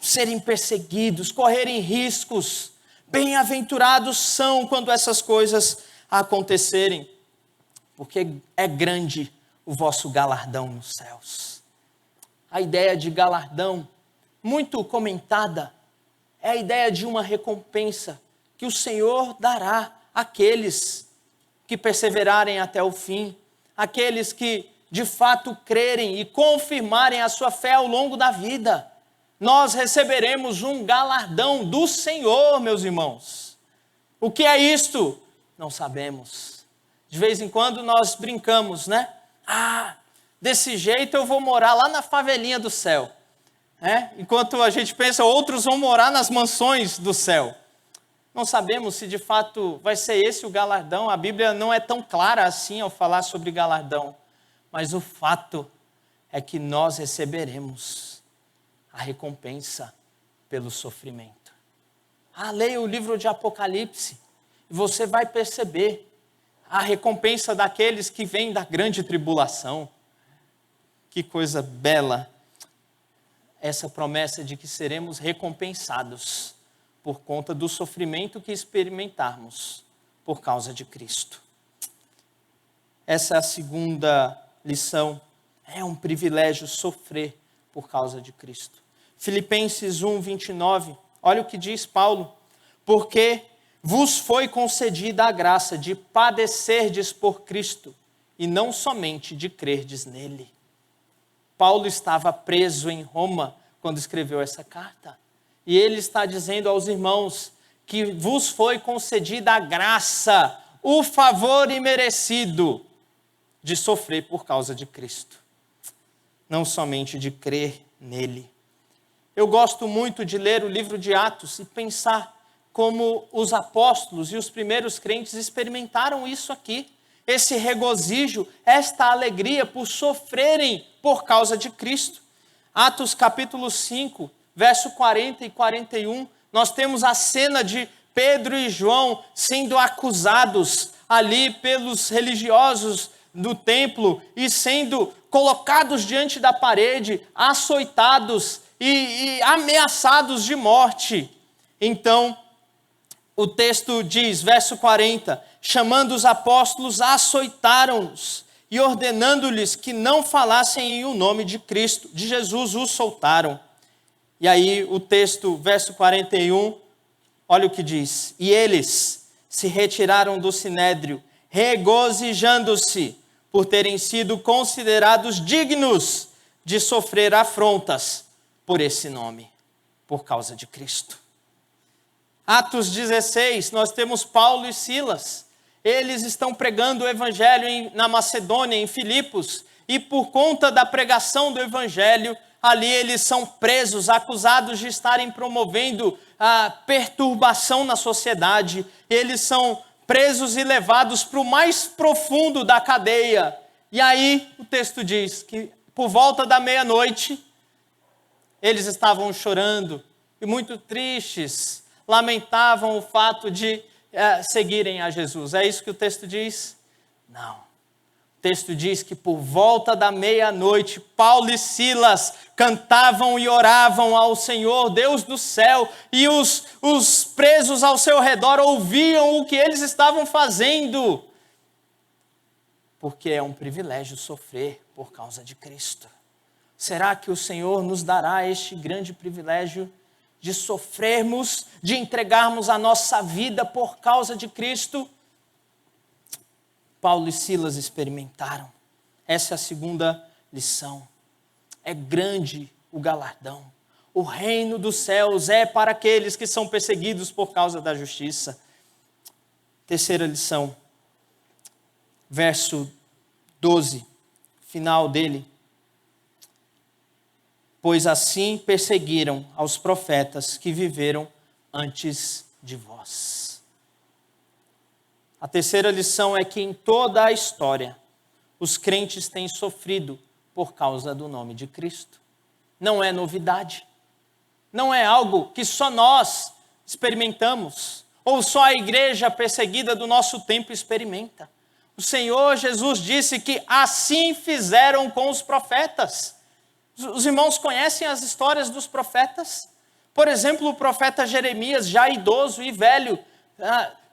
serem perseguidos, correrem riscos. Bem-aventurados são quando essas coisas acontecerem, porque é grande o vosso galardão nos céus. A ideia de galardão, muito comentada, é a ideia de uma recompensa que o Senhor dará àqueles que perseverarem até o fim, aqueles que de fato crerem e confirmarem a sua fé ao longo da vida. Nós receberemos um galardão do Senhor, meus irmãos. O que é isto? Não sabemos. De vez em quando nós brincamos, né? Desse jeito eu vou morar lá na favelinha do céu. Enquanto a gente pensa, outros vão morar nas mansões do céu. Não sabemos se de fato vai ser esse o galardão. A Bíblia não é tão clara assim ao falar sobre galardão. Mas o fato é que nós receberemos a recompensa pelo sofrimento. Leia o livro de Apocalipse e você vai perceber a recompensa daqueles que vêm da grande tribulação. Que coisa bela essa promessa de que seremos recompensados por conta do sofrimento que experimentarmos por causa de Cristo. Essa é a segunda lição. É um privilégio sofrer por causa de Cristo. Filipenses 1:29, olha o que diz Paulo: porque vos foi concedida a graça de padecerdes por Cristo, e não somente de crerdes nele. Paulo estava preso em Roma quando escreveu essa carta. E ele está dizendo aos irmãos que vos foi concedida a graça, o favor imerecido de sofrer por causa de Cristo, não somente de crer nele. Eu gosto muito de ler o livro de Atos e pensar como os apóstolos e os primeiros crentes experimentaram isso aqui. Esse regozijo, esta alegria por sofrerem por causa de Cristo. Atos capítulo 5, verso 40 e 41, nós temos a cena de Pedro e João sendo acusados ali pelos religiosos do templo e sendo colocados diante da parede, açoitados e ameaçados de morte. Então, o texto diz, verso 40, chamando os apóstolos, açoitaram-os e ordenando-lhes que não falassem em o nome de Cristo, de Jesus, os soltaram. E aí o texto, verso 41, olha o que diz. E eles se retiraram do sinédrio, regozijando-se por terem sido considerados dignos de sofrer afrontas por esse nome, por causa de Cristo. Atos 16, nós temos Paulo e Silas. Eles estão pregando o evangelho na Macedônia, em Filipos, e por conta da pregação do evangelho, ali eles são presos, acusados de estarem promovendo a perturbação na sociedade. Eles são presos e levados para o mais profundo da cadeia. E aí o texto diz que por volta da meia-noite, eles estavam chorando e muito tristes, lamentavam o fato de seguirem a Jesus. É isso que o texto diz? Não. O texto diz que por volta da meia-noite, Paulo e Silas cantavam e oravam ao Senhor, Deus do céu, e os presos ao seu redor ouviam o que eles estavam fazendo. Porque é um privilégio sofrer por causa de Cristo. Será que o Senhor nos dará este grande privilégio de sofrermos, de entregarmos a nossa vida por causa de Cristo? Paulo e Silas experimentaram. Essa é a segunda lição. É grande o galardão. O reino dos céus é para aqueles que são perseguidos por causa da justiça. Terceira lição, verso 12, final dele. Pois assim perseguiram aos profetas que viveram antes de vós. A terceira lição é que em toda a história, os crentes têm sofrido por causa do nome de Cristo. Não é novidade. Não é algo que só nós experimentamos, ou só a igreja perseguida do nosso tempo experimenta. O Senhor Jesus disse que assim fizeram com os profetas. Os irmãos conhecem as histórias dos profetas? Por exemplo, o profeta Jeremias, já idoso e velho,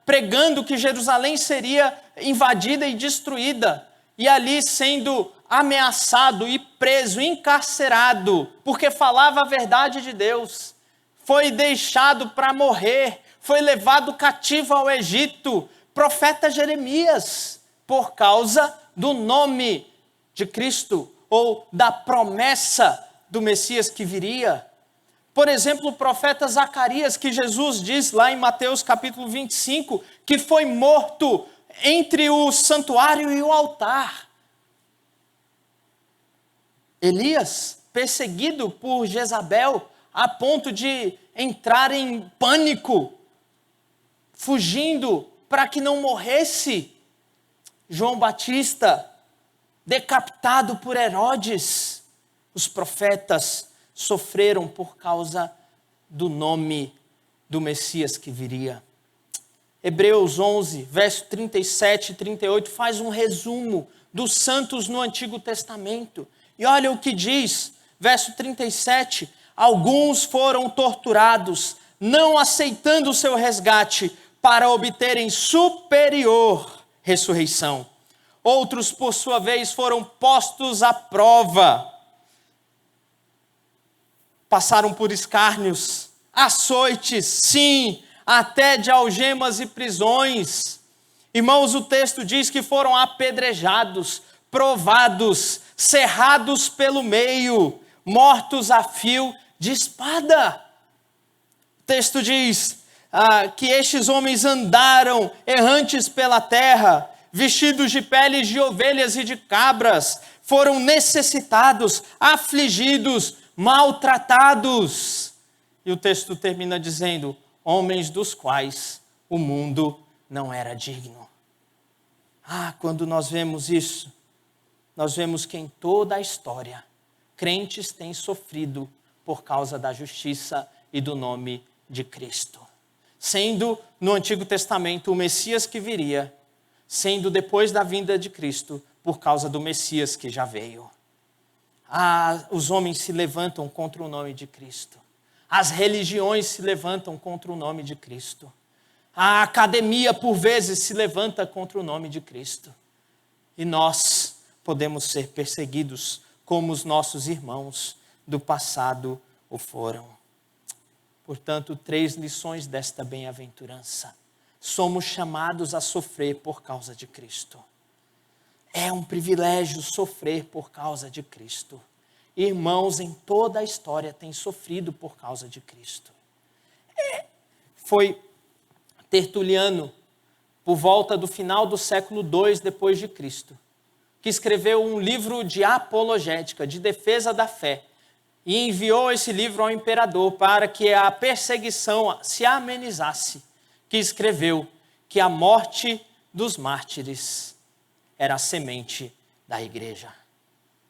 pregando que Jerusalém seria invadida e destruída, e ali sendo ameaçado e preso, encarcerado, porque falava a verdade de Deus. Foi deixado para morrer, foi levado cativo ao Egito. Profeta Jeremias, por causa do nome de Cristo, ou da promessa do Messias que viria. Por exemplo, o profeta Zacarias, que Jesus diz lá em Mateus capítulo 25, que foi morto entre o santuário e o altar. Elias, perseguido por Jezabel, a ponto de entrar em pânico, fugindo para que não morresse. João Batista, decapitado por Herodes. Os profetas sofreram por causa do nome do Messias que viria. Hebreus 11, verso 37 e 38, faz um resumo dos santos no Antigo Testamento. E olha o que diz, verso 37, alguns foram torturados, não aceitando o seu resgate, para obterem superior ressurreição. Outros, por sua vez, foram postos à prova. Passaram por escárnios, açoites, sim, até de algemas e prisões. Irmãos, o texto diz que foram apedrejados, provados, cerrados pelo meio, mortos a fio de espada. O texto diz que estes homens andaram errantes pela terra, vestidos de peles de ovelhas e de cabras, foram necessitados, afligidos, maltratados. E o texto termina dizendo, homens dos quais o mundo não era digno. Quando nós vemos isso, nós vemos que em toda a história, crentes têm sofrido por causa da justiça e do nome de Cristo. Sendo no Antigo Testamento o Messias que viria, sendo depois da vinda de Cristo, por causa do Messias que já veio. Os homens se levantam contra o nome de Cristo. As religiões se levantam contra o nome de Cristo. A academia, por vezes, se levanta contra o nome de Cristo. E nós podemos ser perseguidos como os nossos irmãos do passado o foram. Portanto, 3 lições desta bem-aventurança. Somos chamados a sofrer por causa de Cristo. É um privilégio sofrer por causa de Cristo. Irmãos em toda a história têm sofrido por causa de Cristo. Foi Tertuliano, por volta do final do século II depois de Cristo, que escreveu um livro de apologética, de defesa da fé, e enviou esse livro ao imperador para que a perseguição se amenizasse, que escreveu que a morte dos mártires era a semente da igreja.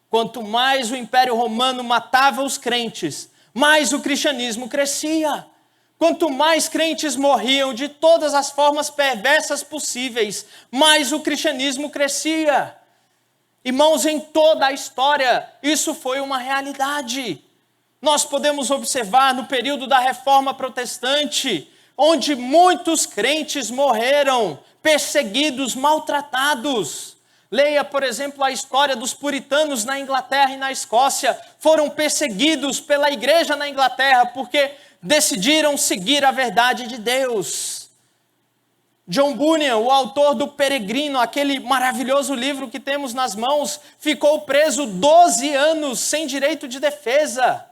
Quanto mais o Império Romano matava os crentes, mais o cristianismo crescia. Quanto mais crentes morriam de todas as formas perversas possíveis, mais o cristianismo crescia. Irmãos, em toda a história, isso foi uma realidade. Nós podemos observar no período da Reforma Protestante, onde muitos crentes morreram, perseguidos, maltratados. Leia, por exemplo, a história dos puritanos na Inglaterra e na Escócia. Foram perseguidos pela igreja na Inglaterra porque decidiram seguir a verdade de Deus. John Bunyan, o autor do Peregrino, aquele maravilhoso livro que temos nas mãos, ficou preso 12 anos sem direito de defesa.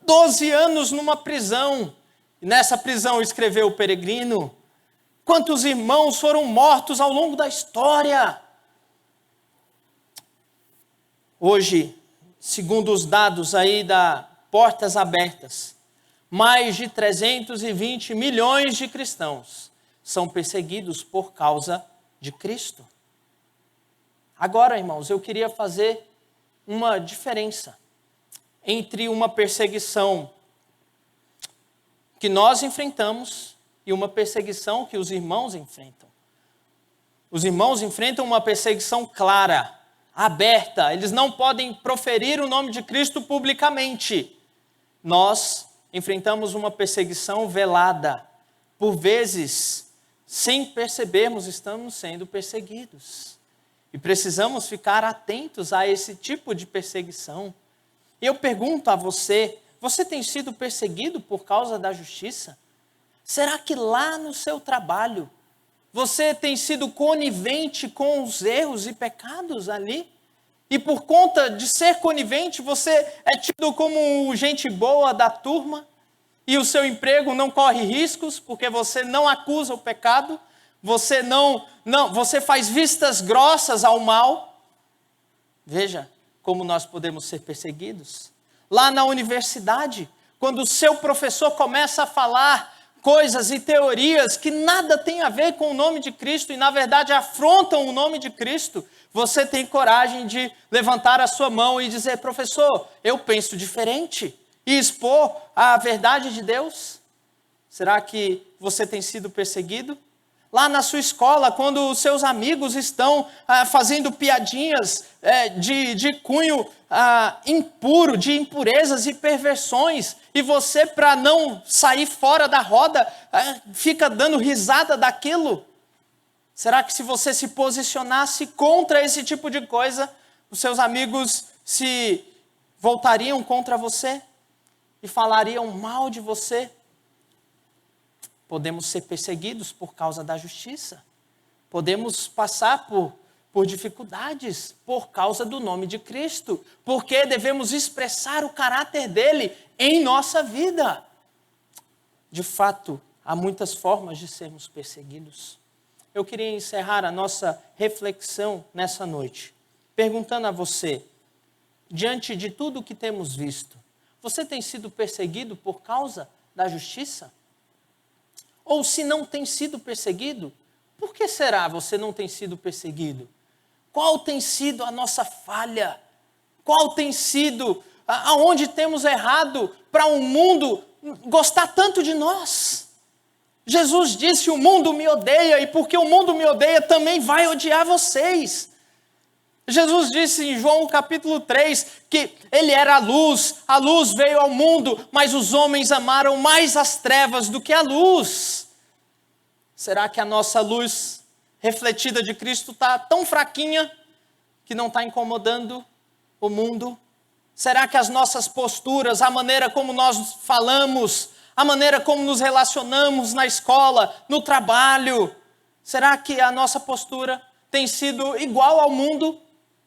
12 anos numa prisão. E nessa prisão escreveu o Peregrino. Quantos irmãos foram mortos ao longo da história? Hoje, segundo os dados aí da Portas Abertas, mais de 320 milhões de cristãos são perseguidos por causa de Cristo. Agora, irmãos, eu queria fazer uma diferença entre uma perseguição que nós enfrentamos e uma perseguição que os irmãos enfrentam. Os irmãos enfrentam uma perseguição clara, aberta. Eles não podem proferir o nome de Cristo publicamente. Nós enfrentamos uma perseguição velada. Por vezes, sem percebermos, estamos sendo perseguidos. E precisamos ficar atentos a esse tipo de perseguição. E eu pergunto a você, você tem sido perseguido por causa da justiça? Será que lá no seu trabalho, você tem sido conivente com os erros e pecados ali? E por conta de ser conivente, você é tido como gente boa da turma? E o seu emprego não corre riscos, porque você não acusa o pecado? Você faz vistas grossas ao mal? Veja como nós podemos ser perseguidos. Lá na universidade, quando o seu professor começa a falar coisas e teorias que nada tem a ver com o nome de Cristo e, na verdade, afrontam o nome de Cristo, você tem coragem de levantar a sua mão e dizer, professor, eu penso diferente, e expor a verdade de Deus? Será que você tem sido perseguido? Lá na sua escola, quando os seus amigos estão fazendo piadinhas de cunho impuro, de impurezas e perversões, e você, para não sair fora da roda, fica dando risada daquilo? Será que se você se posicionasse contra esse tipo de coisa, os seus amigos se voltariam contra você e falariam mal de você? podemos ser perseguidos por causa da justiça. Podemos passar por dificuldades por causa do nome de Cristo, porque devemos expressar o caráter dele em nossa vida. De fato, há muitas formas de sermos perseguidos. Eu queria encerrar a nossa reflexão nessa noite, perguntando a você, diante de tudo o que temos visto, você tem sido perseguido por causa da justiça? Ou se não tem sido perseguido, por que será você não tem sido perseguido? Qual tem sido a nossa falha? Qual tem sido aonde temos errado para o mundo gostar tanto de nós? Jesus disse, o mundo me odeia, e porque o mundo me odeia, também vai odiar vocês. Jesus disse em João capítulo 3, que ele era a luz veio ao mundo, mas os homens amaram mais as trevas do que a luz. Será que a nossa luz refletida de Cristo está tão fraquinha que não está incomodando o mundo? Será que as nossas posturas, a maneira como nós falamos, a maneira como nos relacionamos na escola, no trabalho, será que a nossa postura tem sido igual ao mundo?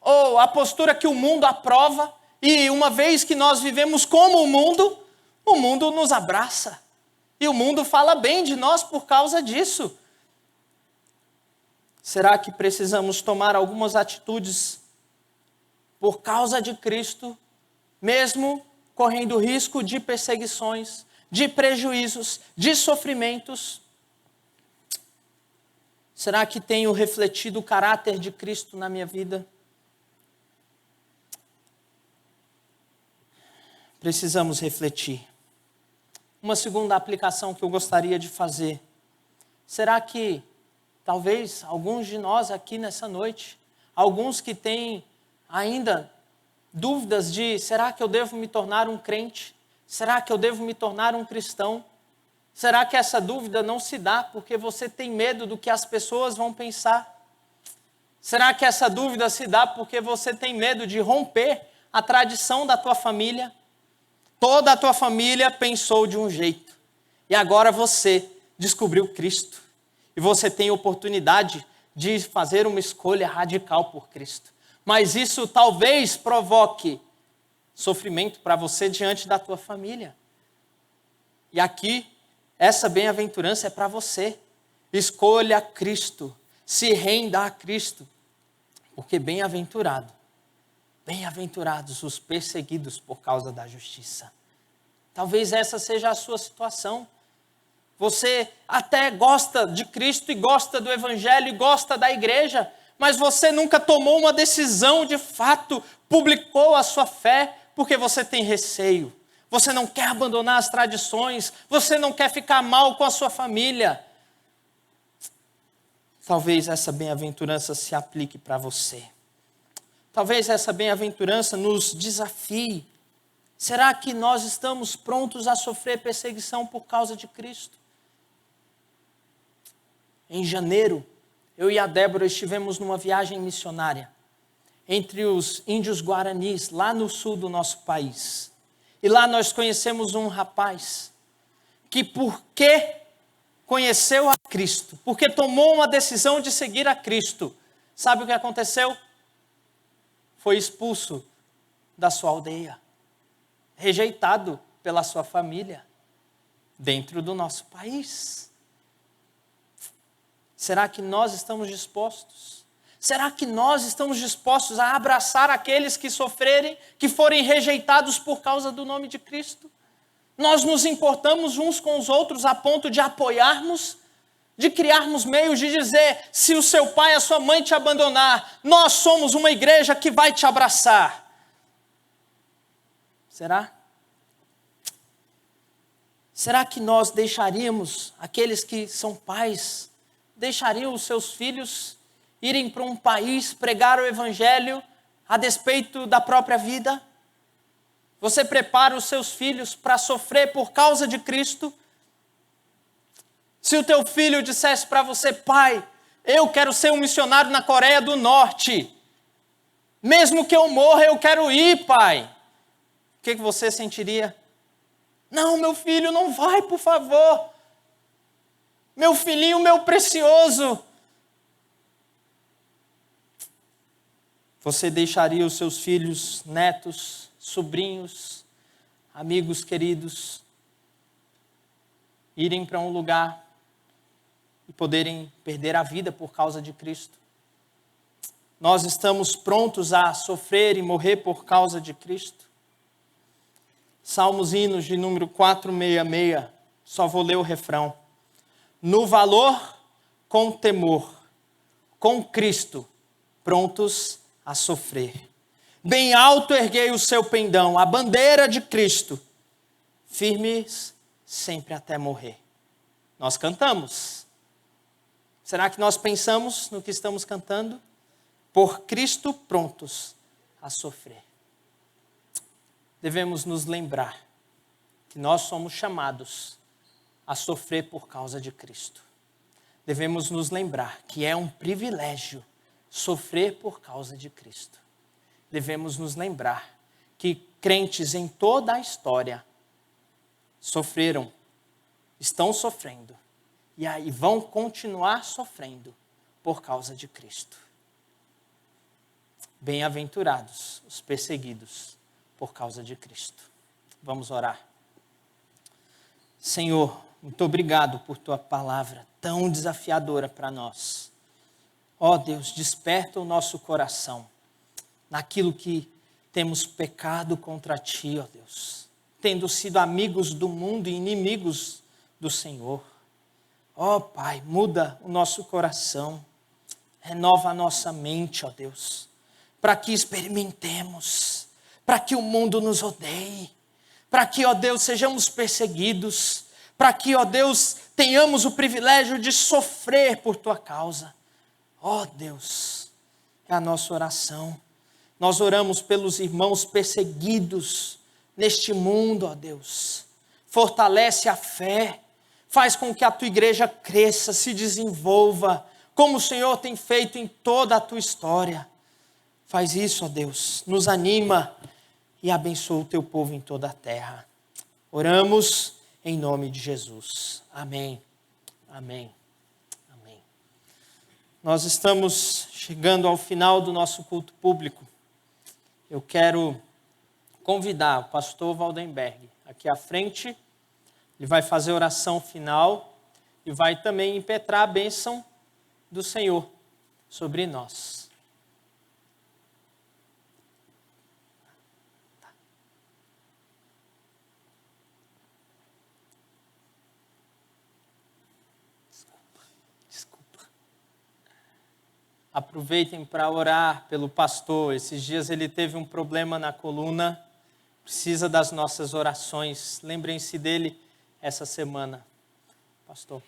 Ou a postura que o mundo aprova? E uma vez que nós vivemos como o mundo nos abraça. E o mundo fala bem de nós por causa disso. Será que precisamos tomar algumas atitudes por causa de Cristo, mesmo correndo risco de perseguições, de prejuízos, de sofrimentos? Será que tenho refletido o caráter de Cristo na minha vida? Precisamos refletir. Uma segunda aplicação que eu gostaria de fazer. Será que, talvez, alguns de nós aqui nessa noite, alguns que têm ainda dúvidas de, será que eu devo me tornar um crente? Será que eu devo me tornar um cristão? Será que essa dúvida não se dá porque você tem medo do que as pessoas vão pensar? Será que essa dúvida se dá porque você tem medo de romper a tradição da tua família? Toda a tua família pensou de um jeito. E agora você descobriu Cristo. E você tem oportunidade de fazer uma escolha radical por Cristo. Mas isso talvez provoque sofrimento para você diante da tua família. E aqui, essa bem-aventurança é para você. Escolha Cristo. Se renda a Cristo. Porque bem-aventurados os perseguidos por causa da justiça. Talvez essa seja a sua situação. Você até gosta de Cristo e gosta do Evangelho e gosta da igreja, mas você nunca tomou uma decisão de fato, publicou a sua fé, porque você tem receio. Você não quer abandonar as tradições, você não quer ficar mal com a sua família. Talvez essa bem-aventurança se aplique para você. Talvez essa bem-aventurança nos desafie. Será que nós estamos prontos a sofrer perseguição por causa de Cristo? Em janeiro, eu e a Débora estivemos numa viagem missionária entre os índios guaranis, lá no sul do nosso país. E lá nós conhecemos um rapaz que, porque conheceu a Cristo, porque tomou uma decisão de seguir a Cristo, sabe o que aconteceu? Foi expulso da sua aldeia, rejeitado pela sua família, dentro do nosso país. Será que nós estamos dispostos? Será que nós estamos dispostos a abraçar aqueles que sofrerem, que forem rejeitados por causa do nome de Cristo? Nós nos importamos uns com os outros a ponto de apoiarmos, de criarmos meios de dizer, se o seu pai e a sua mãe te abandonar, nós somos uma igreja que vai te abraçar. Será? Será que nós deixaríamos, aqueles que são pais, deixariam os seus filhos irem para um país pregar o evangelho a despeito da própria vida? Você prepara os seus filhos para sofrer por causa de Cristo? Se o teu filho dissesse para você, pai, eu quero ser um missionário na Coreia do Norte, mesmo que eu morra, eu quero ir, pai. O que você sentiria? Não, meu filho, não vai, por favor. Meu filhinho, meu precioso. Você deixaria os seus filhos, netos, sobrinhos, amigos queridos, irem para um lugar e poderem perder a vida por causa de Cristo? Nós estamos prontos a sofrer e morrer por causa de Cristo? Salmos Hinos de número 466, só vou ler o refrão. No valor, com temor, com Cristo, prontos a sofrer. Bem alto erguei o seu pendão, a bandeira de Cristo, firmes sempre até morrer. Nós cantamos. Será que nós pensamos no que estamos cantando? Por Cristo prontos a sofrer. Devemos nos lembrar que nós somos chamados a sofrer por causa de Cristo. Devemos nos lembrar que é um privilégio sofrer por causa de Cristo. Devemos nos lembrar que crentes em toda a história sofreram, estão sofrendo e aí vão continuar sofrendo por causa de Cristo. Bem-aventurados os perseguidos por causa de Cristo. Vamos orar. Senhor, muito obrigado por tua palavra tão desafiadora para nós. Ó Deus, desperta o nosso coração naquilo que temos pecado contra ti, ó Deus, tendo sido amigos do mundo e inimigos do Senhor. Ó Pai, muda o nosso coração, renova a nossa mente, ó Deus, para que experimentemos, para que o mundo nos odeie, para que, ó Deus, sejamos perseguidos, para que, ó Deus, tenhamos o privilégio de sofrer por tua causa. Ó Deus, é a nossa oração. Nós oramos pelos irmãos perseguidos neste mundo, ó Deus. Fortalece a fé, faz com que a tua igreja cresça, se desenvolva, como o Senhor tem feito em toda a tua história. Faz isso, ó Deus, nos anima e abençoa o teu povo em toda a terra. Oramos em nome de Jesus. Amém. Amém. Amém. Nós estamos chegando ao final do nosso culto público. Eu quero convidar o pastor Waldenberg aqui à frente. Ele vai fazer a oração final e vai também impetrar a bênção do Senhor sobre nós. Aproveitem para orar pelo pastor. Esses dias ele teve um problema na coluna, precisa das nossas orações. Lembrem-se dele essa semana. Pastor.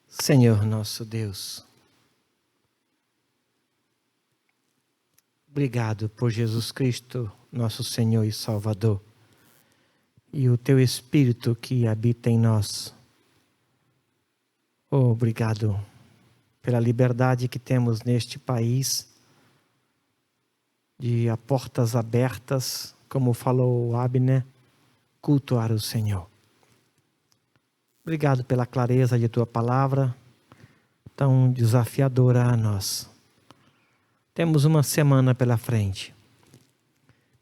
Senhor nosso Deus, obrigado por Jesus Cristo, nosso Senhor e Salvador, e o teu Espírito que habita em nós. Obrigado pela liberdade que temos neste país, de a portas abertas, como falou Abner, cultuar o Senhor. Obrigado pela clareza de tua palavra, tão desafiadora a nós. Temos uma semana pela frente.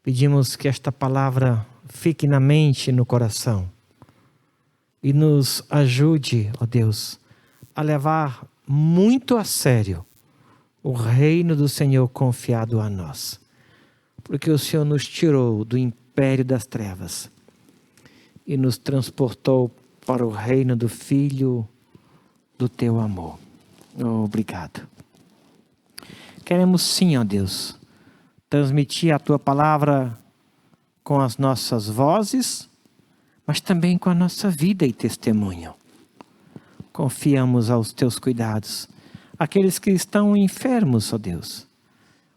Pedimos que esta palavra fique na mente e no coração e nos ajude, ó Deus, a levar muito a sério o reino do Senhor confiado a nós. Porque o Senhor nos tirou do império das trevas e nos transportou para o reino do Filho do teu amor. Obrigado. Queremos sim, ó Deus, transmitir a tua palavra com as nossas vozes, mas também com a nossa vida e testemunho. Confiamos aos teus cuidados. Aqueles que estão enfermos, ó Deus,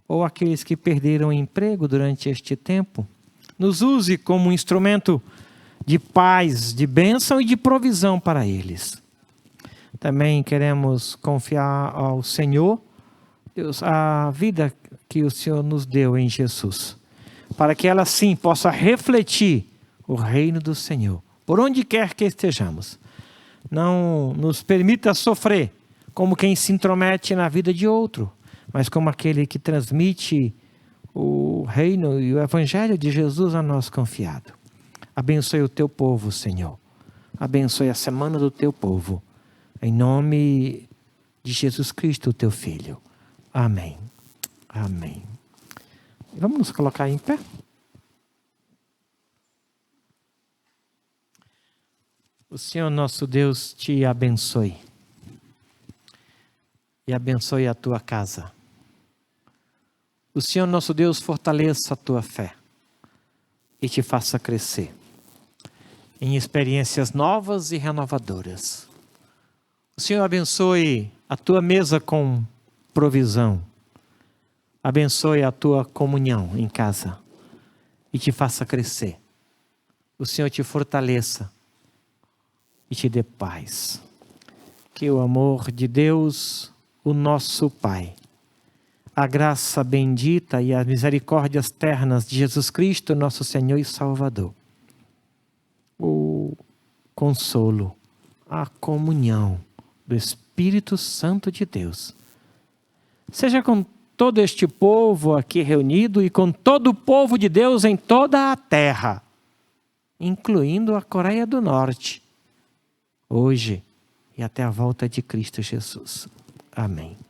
ou aqueles que perderam o emprego durante este tempo, nos use como um instrumento de paz, de bênção e de provisão para eles. Também queremos confiar ao Senhor, Deus, a vida que o Senhor nos deu em Jesus, para que ela sim possa refletir o reino do Senhor por onde quer que estejamos. Não nos permita sofrer como quem se intromete na vida de outro, mas como aquele que transmite o reino e o evangelho de Jesus a nós confiado. Abençoe o teu povo, Senhor. Abençoe a semana do teu povo. Em nome de Jesus Cristo, teu Filho. Amém. Amém. Vamos nos colocar em pé? O Senhor nosso Deus te abençoe. E abençoe a tua casa. O Senhor nosso Deus fortaleça a tua fé. E te faça crescer em experiências novas e renovadoras. O Senhor abençoe a tua mesa com provisão. Abençoe a tua comunhão em casa e te faça crescer. O Senhor te fortaleça e te dê paz. Que o amor de Deus, o nosso Pai, a graça bendita e as misericórdias ternas de Jesus Cristo, nosso Senhor e Salvador, o consolo, a comunhão do Espírito Santo de Deus, seja com todo este povo aqui reunido e com todo o povo de Deus em toda a terra, incluindo a Coreia do Norte, hoje e até a volta de Cristo Jesus. Amém.